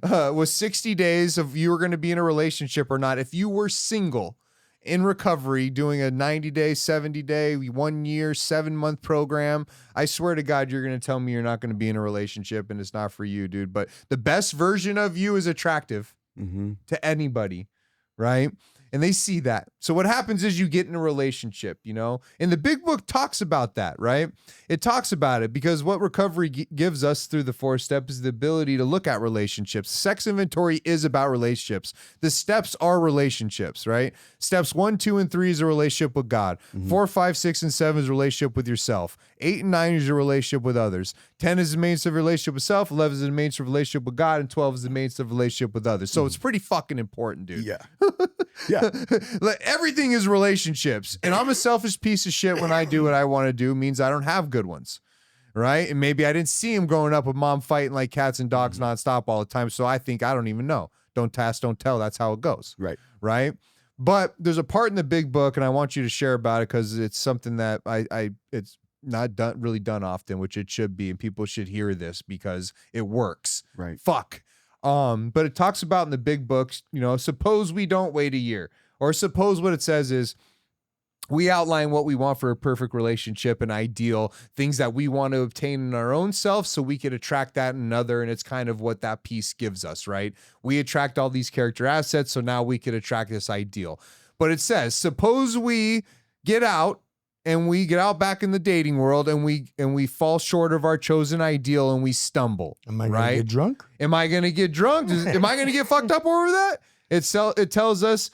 Speaker 2: was 60 days of you were going to be in a relationship or not. If you were single in recovery, doing a 90-day, 70-day, 1 year, 7-month program, I swear to God, you're going to tell me you're not going to be in a relationship and it's not for you, dude. But the best version of you is attractive to anybody, right? And they see that. So what happens is you get in a relationship, you know, and the big book talks about that, right? It talks about it because what recovery gives us through the 4 steps is the ability to look at relationships. Sex inventory is about relationships. The steps are relationships, right? Steps 1, 2, and 3 is a relationship with God. 4, 5, 6, and 7 is a relationship with yourself. 8 and 9 is your relationship with others. 10 is the main stuff of relationship with self. 11 is the main stuff of relationship with God. And 12 is the main stuff of relationship with others. So it's pretty fucking important, dude.
Speaker 1: Yeah. Yeah.
Speaker 2: Like, everything is relationships. And I'm a selfish piece of shit when I do what I want to do, means I don't have good ones. Right. And maybe I didn't see him growing up with mom fighting like cats and dogs nonstop all the time. So I think I don't even know. Don't task, don't tell. That's how it goes.
Speaker 1: Right.
Speaker 2: Right. But there's a part in the big book, and I want you to share about it because it's something that it's not really done often, which it should be. And people should hear this because it works.
Speaker 1: Right.
Speaker 2: Fuck. But it talks about in the big books, you know, suppose we don't wait a year, or suppose what it says is we outline what we want for a perfect relationship, an ideal, things that we want to obtain in our own self so we could attract that in another. And it's kind of what that piece gives us, right? We attract all these character assets, so now we could attract this ideal. But it says, suppose we get out and we get out back in the dating world and we fall short of our chosen ideal and we stumble.
Speaker 3: Am I going to get drunk?
Speaker 2: Am I going to get drunk? Am I going to get fucked up over that? It tells us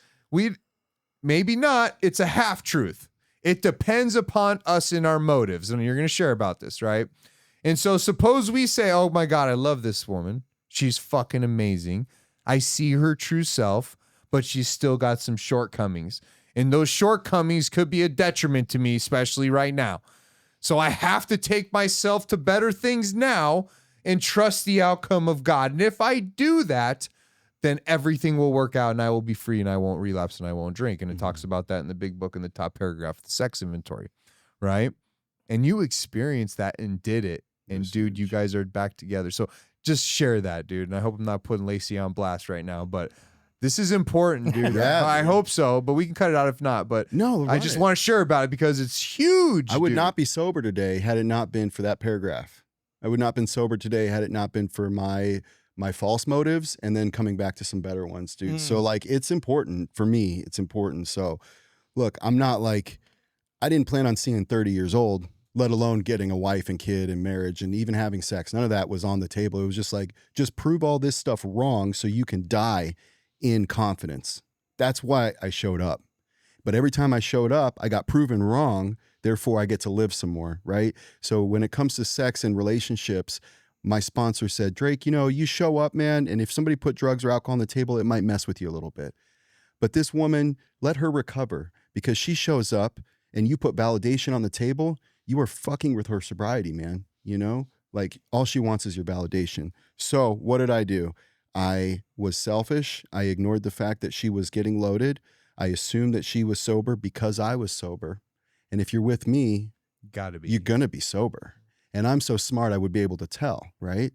Speaker 2: maybe not. It's a half truth. It depends upon us and our motives. And you're going to share about this, right? And so suppose we say, oh my God, I love this woman. She's fucking amazing. I see her true self, but she's still got some shortcomings. And those shortcomings could be a detriment to me, especially right now. So I have to take myself to better things now and trust the outcome of God. And if I do that, then everything will work out and I will be free and I won't relapse and I won't drink. And it talks about that in the big book in the top paragraph, the sex inventory, right? And you experienced that and did it. And dude, you guys are back together. So just share that, dude. And I hope I'm not putting Lacey on blast right now, but this is important, dude.
Speaker 1: Yeah,
Speaker 2: I
Speaker 1: dude.
Speaker 2: hope so, but we can cut it out if not. But
Speaker 1: No,
Speaker 2: I just want to share about it because it's huge.
Speaker 1: I would
Speaker 2: dude.
Speaker 1: not be sober today had it not been for that paragraph. I would not have been sober today had it not been for my false motives and then coming back to some better ones, dude. So like, it's important for me. It's important. So look, I'm not like, I didn't plan on seeing 30 years old, let alone getting a wife and kid and marriage and even having sex. None of that was on the table. It was just like, just prove all this stuff wrong so you can die in confidence. That's why I showed up. But every time I showed up, I got proven wrong. Therefore, I get to live some more, right? So when it comes to sex and relationships, my sponsor said, Drake, you know, you show up, man, and if somebody put drugs or alcohol on the table, it might mess with you a little bit. But this woman, let her recover because she shows up and you put validation on the table, you are fucking with her sobriety, man. You know, like all she wants is your validation. So what did I do? I was selfish. I ignored the fact that she was getting loaded. I assumed that she was sober because I was sober. And if you're with me,
Speaker 2: gotta be.
Speaker 1: You're going to be sober. And I'm so smart, I would be able to tell, right?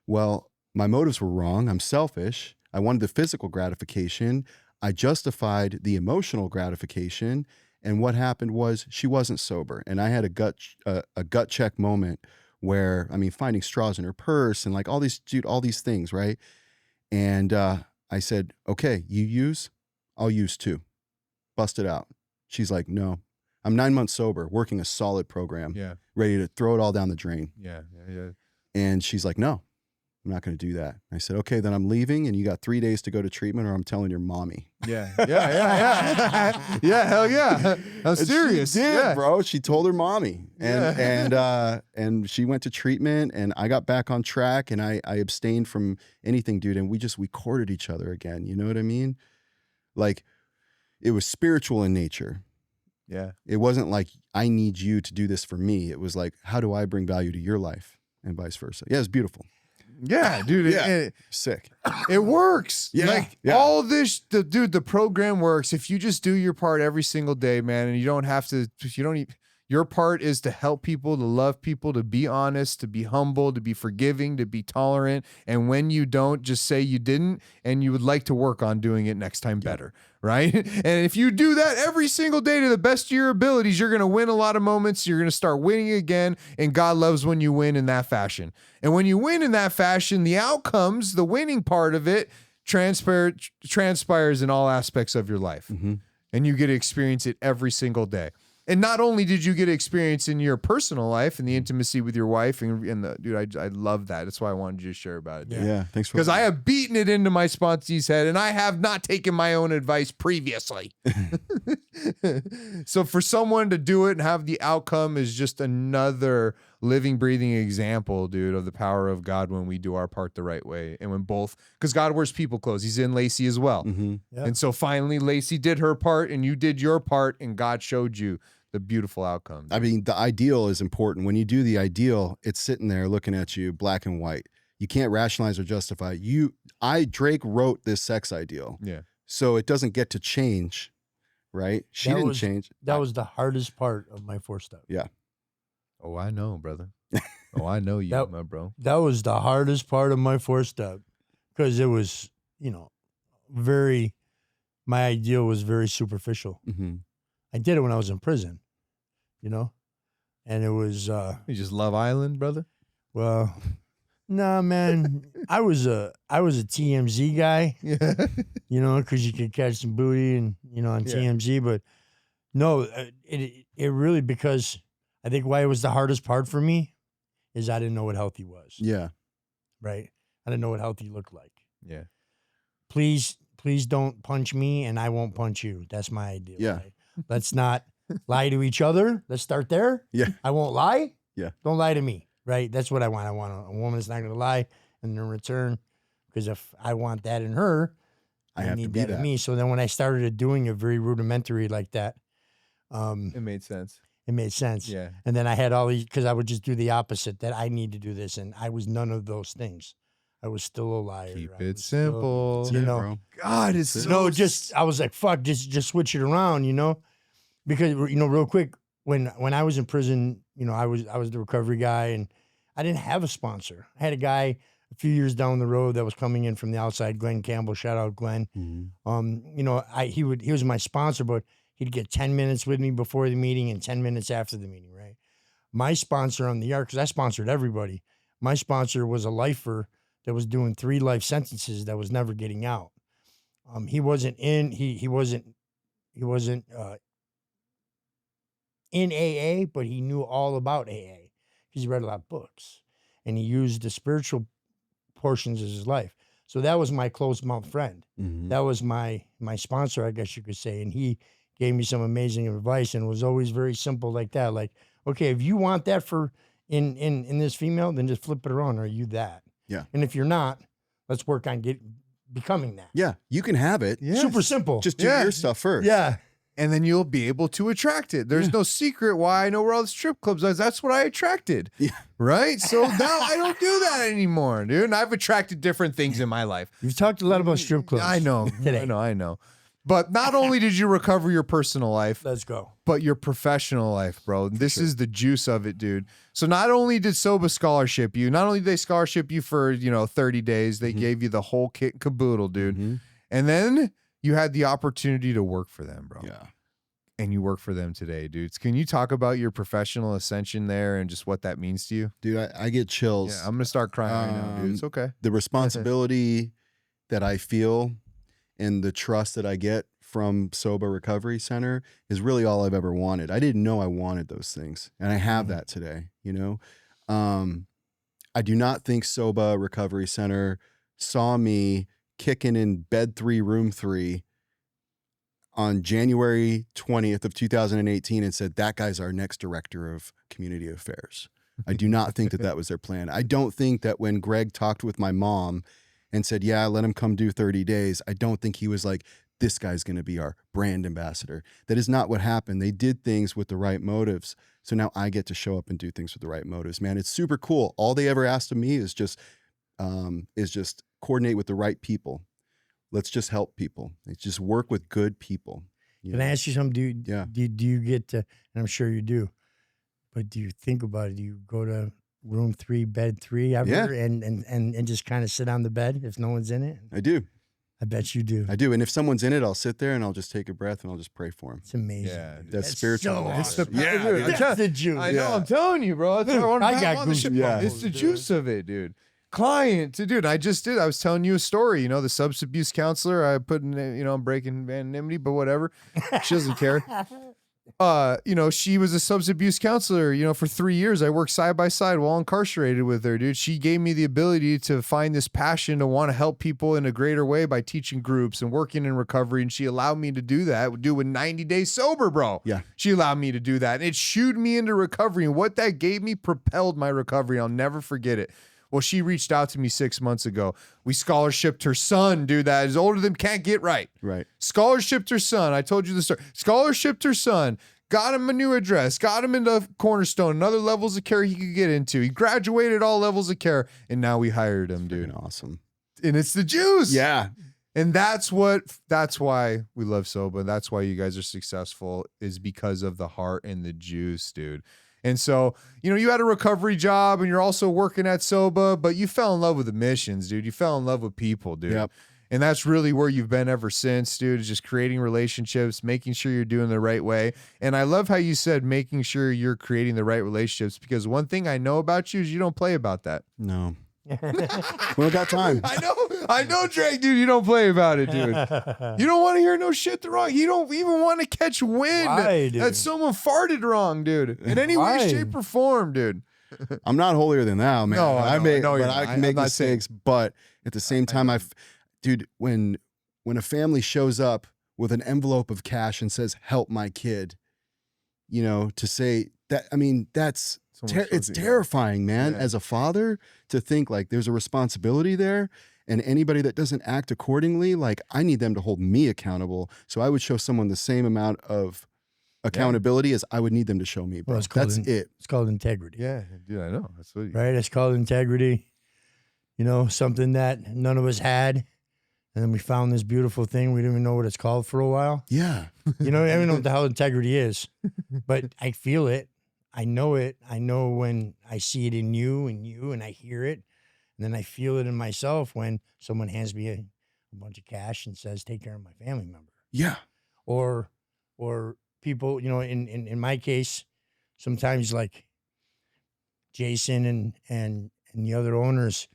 Speaker 1: Well, my motives were wrong. I'm selfish. I wanted the physical gratification. I justified the emotional gratification. And what happened was she wasn't sober. And I had a gut check moment where, I mean, finding straws in her purse and like all these things, right? And I said, okay, you use, I'll use too. Bust it out. She's like, no. I'm 9 months sober, working a solid program, ready to throw it all down the drain.
Speaker 2: Yeah.
Speaker 1: And she's like, no, I'm not going to do that. I said, okay, then I'm leaving and you got 3 days to go to treatment or I'm telling your mommy.
Speaker 2: Yeah. Yeah, hell yeah. I'm serious.
Speaker 1: She did, bro. She told her mommy. And she went to treatment and I got back on track and I abstained from anything, dude. And we courted each other again. You know what I mean? Like it was spiritual in nature.
Speaker 2: Yeah.
Speaker 1: It wasn't like, I need you to do this for me. It was like, how do I bring value to your life and vice versa? Yeah, it's beautiful.
Speaker 2: Yeah, dude.
Speaker 1: Sick.
Speaker 2: It works.
Speaker 1: Yeah.
Speaker 2: Like all this, the program works. If you just do your part every single day, man, and you don't have to, your part is to help people, to love people, to be honest, to be humble, to be forgiving, to be tolerant. And when you don't, just say you didn't and you would like to work on doing it next time better. Right. And if you do that every single day to the best of your abilities, you're going to win a lot of moments. You're going to start winning again. And God loves when you win in that fashion. And when you win in that fashion, the outcomes, the winning part of it transpires in all aspects of your life.
Speaker 1: Mm-hmm.
Speaker 2: And you get to experience it every single day. And not only did you get to experience in your personal life and the intimacy with your wife, dude, I love that. That's why I wanted you to share about it. Dude.
Speaker 1: Yeah, thanks for
Speaker 2: because I have beaten it into my sponsee's head, and I have not taken my own advice previously. So for someone to do it and have the outcome is just another living, breathing example, dude, of the power of God when we do our part the right way, and when because God wears people clothes. He's in Lacey as well, and so finally Lacey did her part, and you did your part, and God showed you the beautiful outcome.
Speaker 1: I mean, the ideal is important. When you do the ideal, it's sitting there looking at you, black and white. You can't rationalize or justify. Drake wrote this sex ideal.
Speaker 2: Yeah.
Speaker 1: So it doesn't get to change, right? She didn't change.
Speaker 3: That was the hardest part of my 4-step.
Speaker 1: Yeah.
Speaker 2: Oh, I know, brother. Oh, I know you, my bro.
Speaker 3: That was the hardest part of my 4-step because it was, my ideal was very superficial.
Speaker 1: Mm-hmm.
Speaker 3: I did it when I was in prison, and it was.
Speaker 2: You just Love Island, brother?
Speaker 3: Well, nah, man. I was a TMZ guy, because you could catch some booty and on TMZ, but no, it really, because I think why it was the hardest part for me is I didn't know what healthy was.
Speaker 1: Yeah.
Speaker 3: Right. I didn't know what healthy looked like.
Speaker 2: Yeah.
Speaker 3: Please don't punch me and I won't punch you. That's my ideal.
Speaker 1: Yeah.
Speaker 3: Right? Let's not lie to each other. Let's start there.
Speaker 1: Yeah.
Speaker 3: I won't lie.
Speaker 1: Yeah.
Speaker 3: Don't lie to me. Right. That's what I want. I want a woman that's not going to lie in return. Because if I want that in her, I
Speaker 1: have
Speaker 3: need
Speaker 1: to be
Speaker 3: that in me. So then when I started doing it very rudimentary like that,
Speaker 2: it made sense.
Speaker 3: It made sense.
Speaker 2: Yeah.
Speaker 3: And then I had all these, because I would just do the opposite, that I need to do this. And I was none of those things. I was still a liar.
Speaker 2: Keep it simple.
Speaker 3: Bro.
Speaker 2: God, it's so...
Speaker 3: No, I was like, fuck, just switch it around, Because, real quick, when I was in prison, I was the recovery guy and I didn't have a sponsor. I had a guy a few years down the road that was coming in from the outside, Glenn Campbell, shout out Glenn.
Speaker 1: Mm-hmm.
Speaker 3: He was my sponsor, but he'd get 10 minutes with me before the meeting and 10 minutes after the meeting, right? My sponsor on the yard, because I sponsored everybody, my sponsor was a lifer that was doing 3 life sentences that was never getting out. He wasn't in AA, but he knew all about AA because he read a lot of books and he used the spiritual portions of his life. So that was my close mouth friend.
Speaker 1: Mm-hmm.
Speaker 3: That was my sponsor, I guess you could say. And he gave me some amazing advice and was always very simple like that. Like, okay, if you want that for in this female, then just flip it around. Are you that?
Speaker 1: Yeah.
Speaker 3: And if you're not, let's work on becoming that.
Speaker 1: Yeah. You can have it.
Speaker 2: Yes.
Speaker 3: Super simple.
Speaker 1: Just do your stuff first.
Speaker 3: Yeah.
Speaker 2: And then you'll be able to attract it. There's no secret why I know where all the strip clubs are. That's what I attracted.
Speaker 1: Yeah.
Speaker 2: Right? So now I don't do that anymore, dude. And I've attracted different things in my life.
Speaker 3: You've talked a lot about strip clubs.
Speaker 2: I know.
Speaker 3: Today.
Speaker 2: I know. But not only did you recover your personal life,
Speaker 3: Let's go.
Speaker 2: but your professional life, bro. This is the juice of it, dude. So not only did SOBA scholarship you, not only did they scholarship you for, 30 days, they gave you the whole kit and caboodle, dude. And then you had the opportunity to work for them, bro.
Speaker 1: Yeah.
Speaker 2: And you work for them today, dudes. Can you talk about your professional ascension there and just what that means to you?
Speaker 1: Dude, I get chills.
Speaker 2: Yeah, I'm going to start crying right now, dude. It's okay.
Speaker 1: The responsibility that I feel and the trust that I get from SOBA Recovery Center is really all I've ever wanted. I didn't know I wanted those things, and I have that today, I do not think SOBA Recovery Center saw me kicking in bed 3, room 3 on January 20th of 2018 and said, that guy's our next director of community affairs. I do not think that was their plan. I don't think that when Greg talked with my mom and said, yeah, let him come do 30 days, I don't think he was like, this guy's going to be our brand ambassador. That is not what happened. They did things with the right motives. So now I get to show up and do things with the right motives, man. It's super cool. All they ever asked of me is just coordinate with the right people. Let's just help people. Let's just work with good people.
Speaker 3: Can I ask you something?
Speaker 1: Yeah.
Speaker 3: Do you get to, and I'm sure you do, but do you think about it? Do you go to room 3, bed 3 ever and just kind of sit on the bed if no one's in it?
Speaker 1: I do.
Speaker 3: I bet you do.
Speaker 1: I do. And if someone's in it, I'll sit there and I'll just take a breath and I'll just pray for him.
Speaker 3: It's amazing.
Speaker 2: Yeah,
Speaker 1: that's spiritual.
Speaker 3: So
Speaker 1: awesome.
Speaker 3: awesome. That's the juice.
Speaker 2: I know. I'm telling you, bro. That's
Speaker 3: I got goosebumps.
Speaker 1: Yeah.
Speaker 2: It's the juice of it, dude. Dude. I was telling you a story. The substance abuse counselor. I put in, I'm breaking anonymity, but whatever. She doesn't care. She was a substance abuse counselor, for 3 years. I worked side by side while incarcerated with her, dude. She gave me the ability to find this passion to want to help people in a greater way by teaching groups and working in recovery. And she allowed me to do that, do with 90 days sober, bro.
Speaker 1: Yeah.
Speaker 2: She allowed me to do that. And it shooed me into recovery. And what that gave me propelled my recovery. I'll never forget it. Well, she reached out to me 6 months ago. We scholarshiped her son, dude, that is older than can't get right.
Speaker 1: Right.
Speaker 2: Scholarshiped her son. I told you the story. Scholarshiped her son. Got him a new address. Got him into Cornerstone and other levels of care he could get into. He graduated all levels of care, and now we hired him, dude.
Speaker 1: Awesome.
Speaker 2: And it's the juice.
Speaker 1: Yeah.
Speaker 2: And that's why we love SOBA. That's why you guys are successful, is because of the heart and the juice, dude. And so, you had a recovery job and you're also working at SOBA, but you fell in love with the missions, dude. You fell in love with people, dude.
Speaker 1: Yep.
Speaker 2: And that's really where you've been ever since, dude, is just creating relationships, making sure you're doing the right way. And I love how you said making sure you're creating the right relationships, because one thing I know about you is you don't play about that.
Speaker 1: No. We don't got time.
Speaker 2: I know, Drake, dude, you don't play about it, dude. You don't want to hear no shit wrong. You don't even want to catch wind that someone farted wrong, dude. In any way, shape, or form, dude.
Speaker 1: I'm not holier than thou, man.
Speaker 2: No,
Speaker 1: I can make
Speaker 2: I'm not
Speaker 1: mistakes, but at the same time, dude, when a family shows up with an envelope of cash and says, help my kid, to say that, that's, it's terrifying, man. Yeah. As a father, to think like there's a responsibility there, and anybody that doesn't act accordingly, like I need them to hold me accountable. So I would show someone the same amount of accountability as I would need them to show me. Bro.
Speaker 3: Well,
Speaker 1: That's it.
Speaker 3: It's called integrity.
Speaker 2: Yeah, dude, I know. That's what
Speaker 3: right. It's called integrity. Something that none of us had. And then we found this beautiful thing. We didn't even know what it's called for a while.
Speaker 1: Yeah.
Speaker 3: I don't know what the hell integrity is, but I feel it. I know it. I know when I see it in you, and I hear it. And then I feel it in myself when someone hands me a bunch of cash and says, take care of my family member.
Speaker 1: Yeah.
Speaker 3: Or people, in my case, sometimes like Jason and the other owners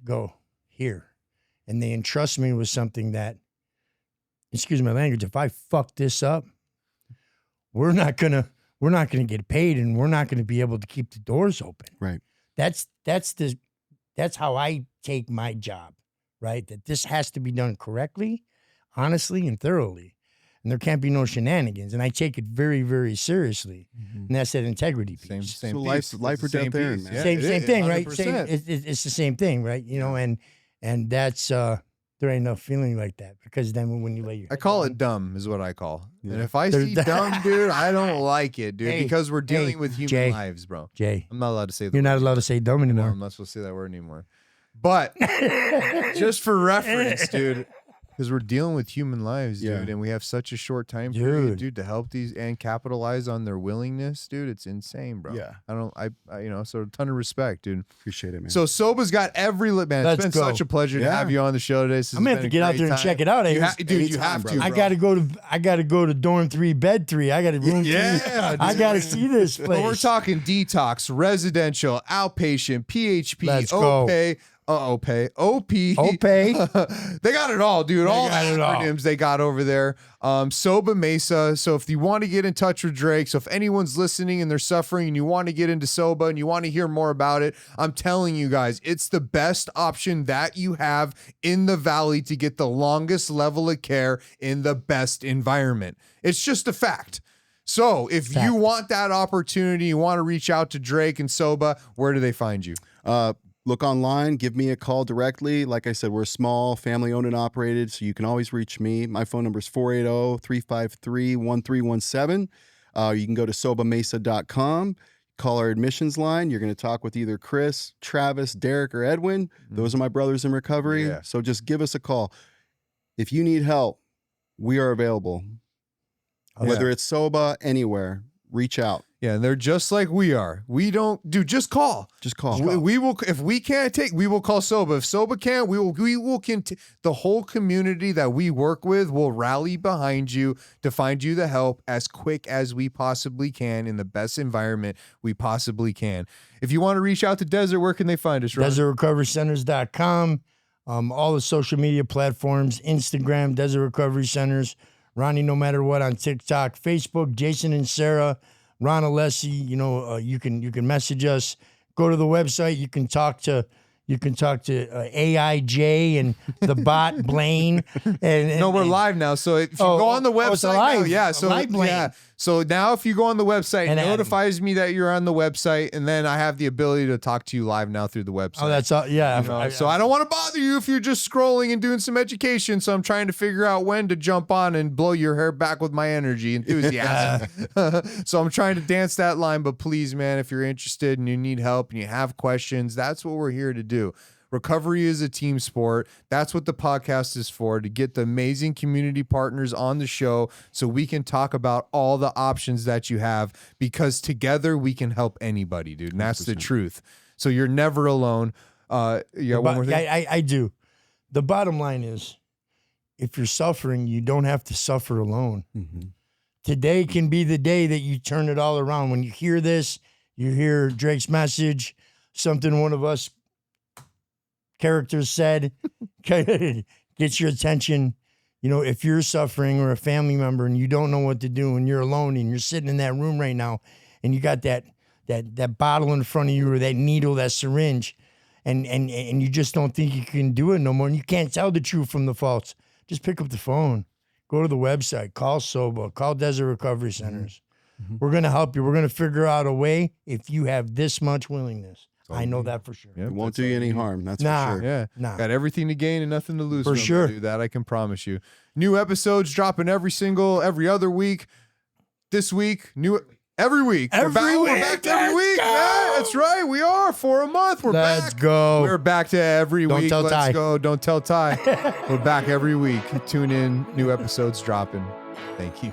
Speaker 3: go here, and they entrust me with something that, excuse my language, if I fuck this up, we're not gonna get paid, and we're not gonna be able to keep the doors open.
Speaker 1: Right.
Speaker 3: That's how I take my job, right? That this has to be done correctly, honestly, and thoroughly. And there can't be no shenanigans. And I take it very, very seriously. Mm-hmm. And that's that integrity piece.
Speaker 1: Same so life or death there, man.
Speaker 3: Yeah, same thing, right? It's the same thing, right? And that's there ain't no feeling like that, because then when you lay your
Speaker 2: I call it dumb is what I call. Yeah. And if I see dumb, dude, I don't like it, dude, because we're dealing with human lives, bro.
Speaker 3: Jay,
Speaker 2: I'm not allowed to say that.
Speaker 3: You're not allowed to say dumb anymore.
Speaker 2: I'm not supposed to say that word anymore. But just for reference, dude, because we're dealing with human lives,
Speaker 1: Yeah.
Speaker 2: dude, and we have such a short time period,
Speaker 3: Dude.
Speaker 2: dude, to help these and capitalize on their willingness, dude. It's insane, bro.
Speaker 1: Yeah.
Speaker 2: I so a ton of respect, dude.
Speaker 1: Appreciate it, man.
Speaker 2: So SOBA's got every man. It's
Speaker 3: Let's
Speaker 2: been
Speaker 3: go.
Speaker 2: such a pleasure to
Speaker 1: Yeah.
Speaker 2: have you on the show today. This has
Speaker 3: I'm gonna
Speaker 2: been
Speaker 3: have to
Speaker 2: a
Speaker 3: get out
Speaker 2: great
Speaker 3: there and
Speaker 2: time.
Speaker 3: check it out.
Speaker 2: You dude, you
Speaker 1: Anytime,
Speaker 2: have
Speaker 1: bro.
Speaker 2: to.
Speaker 3: I
Speaker 2: bro.
Speaker 3: gotta go to dorm 3, bed 3. I gotta room 3.
Speaker 2: Yeah,
Speaker 3: I
Speaker 2: dude.
Speaker 3: gotta see this place.
Speaker 2: Well, we're talking detox, residential, outpatient, PHP,
Speaker 3: Let's go.
Speaker 2: OPAY, OP.
Speaker 3: OPAY.
Speaker 2: They got it all, dude. All the
Speaker 3: got it all.
Speaker 2: acronyms they got over there. SOBA Mesa. So if you want to get in touch with Drake, so if anyone's listening and they're suffering and you want to get into SOBA and you want to hear more about it, I'm telling you guys, it's the best option that you have in the valley to get the longest level of care in the best environment. It's just a fact. So if you want that opportunity, you want to reach out to Drake and SOBA, where do they find you?
Speaker 1: Look online, give me a call directly. Like I said, we're small, family owned and operated, so you can always reach me. My phone number is 480-353-1317. You can go to sobamesa.com, call our admissions line. You're going to talk with either Chris, Travis, Derek, or Edwin. Those are my brothers in recovery.
Speaker 2: Yeah.
Speaker 1: So just give us a call. If you need help, we are available. Whether it's SOBA, anywhere, reach out.
Speaker 2: Yeah, and they're just like we are. We don't do just call.
Speaker 1: Just call.
Speaker 2: We will if we can't take, we will call SOBA. If SOBA can't, we will the whole community that we work with will rally behind you to find you the help as quick as we possibly can in the best environment we possibly can. If you want to reach out to Desert, where can they find us, Ron?
Speaker 3: DesertRecoveryCenters.com. All the social media platforms, Instagram, Desert Recovery Centers, Ronnie No Matter What on TikTok, Facebook, Jason and Sarah, Ron Alessi. You can message us. Go to the website. You can talk to AIJ and the bot Blaine.
Speaker 2: No, we're live now. So if you go on the website,
Speaker 3: it's live.
Speaker 2: now, so
Speaker 3: Live Blaine.
Speaker 2: yeah. So now if you go on the website, it
Speaker 3: And
Speaker 2: notifies me that you're on the website, and then I have the ability to talk to you live now through the website.
Speaker 3: Oh, that's all. Yeah.
Speaker 2: You know, so I don't want to bother you if you're just scrolling and doing some education. So I'm trying to figure out when to jump on and blow your hair back with my energy, enthusiasm. So I'm trying to dance that line. But please, man, if you're interested and you need help and you have questions, that's what we're here to do. Recovery is a team sport. That's what the podcast is for, to get the amazing community partners on the show so we can talk about all the options that you have, because together we can help anybody, dude. And that's the truth. So you're never alone. One more thing?
Speaker 3: I do. The bottom line is, if you're suffering, you don't have to suffer alone.
Speaker 1: Mm-hmm.
Speaker 3: Today can be the day that you turn it all around. When you hear this, you hear Drake's message, something one of us characters said, gets your attention. If you're suffering or a family member and you don't know what to do and you're alone and you're sitting in that room right now and you got that bottle in front of you or that needle, that syringe, and you just don't think you can do it no more and you can't tell the truth from the false, just pick up the phone, go to the website, call SOBA, call Desert Recovery Centers. Mm-hmm. We're going to help you. We're going to figure out a way if you have this much willingness. I know that for sure.
Speaker 2: Yep,
Speaker 1: It won't do you any harm. That's
Speaker 3: Nah.
Speaker 1: for sure.
Speaker 2: Yeah.
Speaker 3: Nah.
Speaker 2: Got everything to gain and nothing to lose.
Speaker 3: For
Speaker 2: from it,
Speaker 3: sure.
Speaker 2: dude. That I can promise you. New episodes dropping every other week. This week, every week. We're back to every week. Yeah, that's right. We are for a month.
Speaker 3: Let's
Speaker 2: back.
Speaker 3: go.
Speaker 2: We're back to every
Speaker 3: Don't
Speaker 2: week.
Speaker 3: tell
Speaker 2: Let's
Speaker 3: Ty.
Speaker 2: go. Don't tell Ty. We're back every week. Tune in. New episodes dropping. Thank you.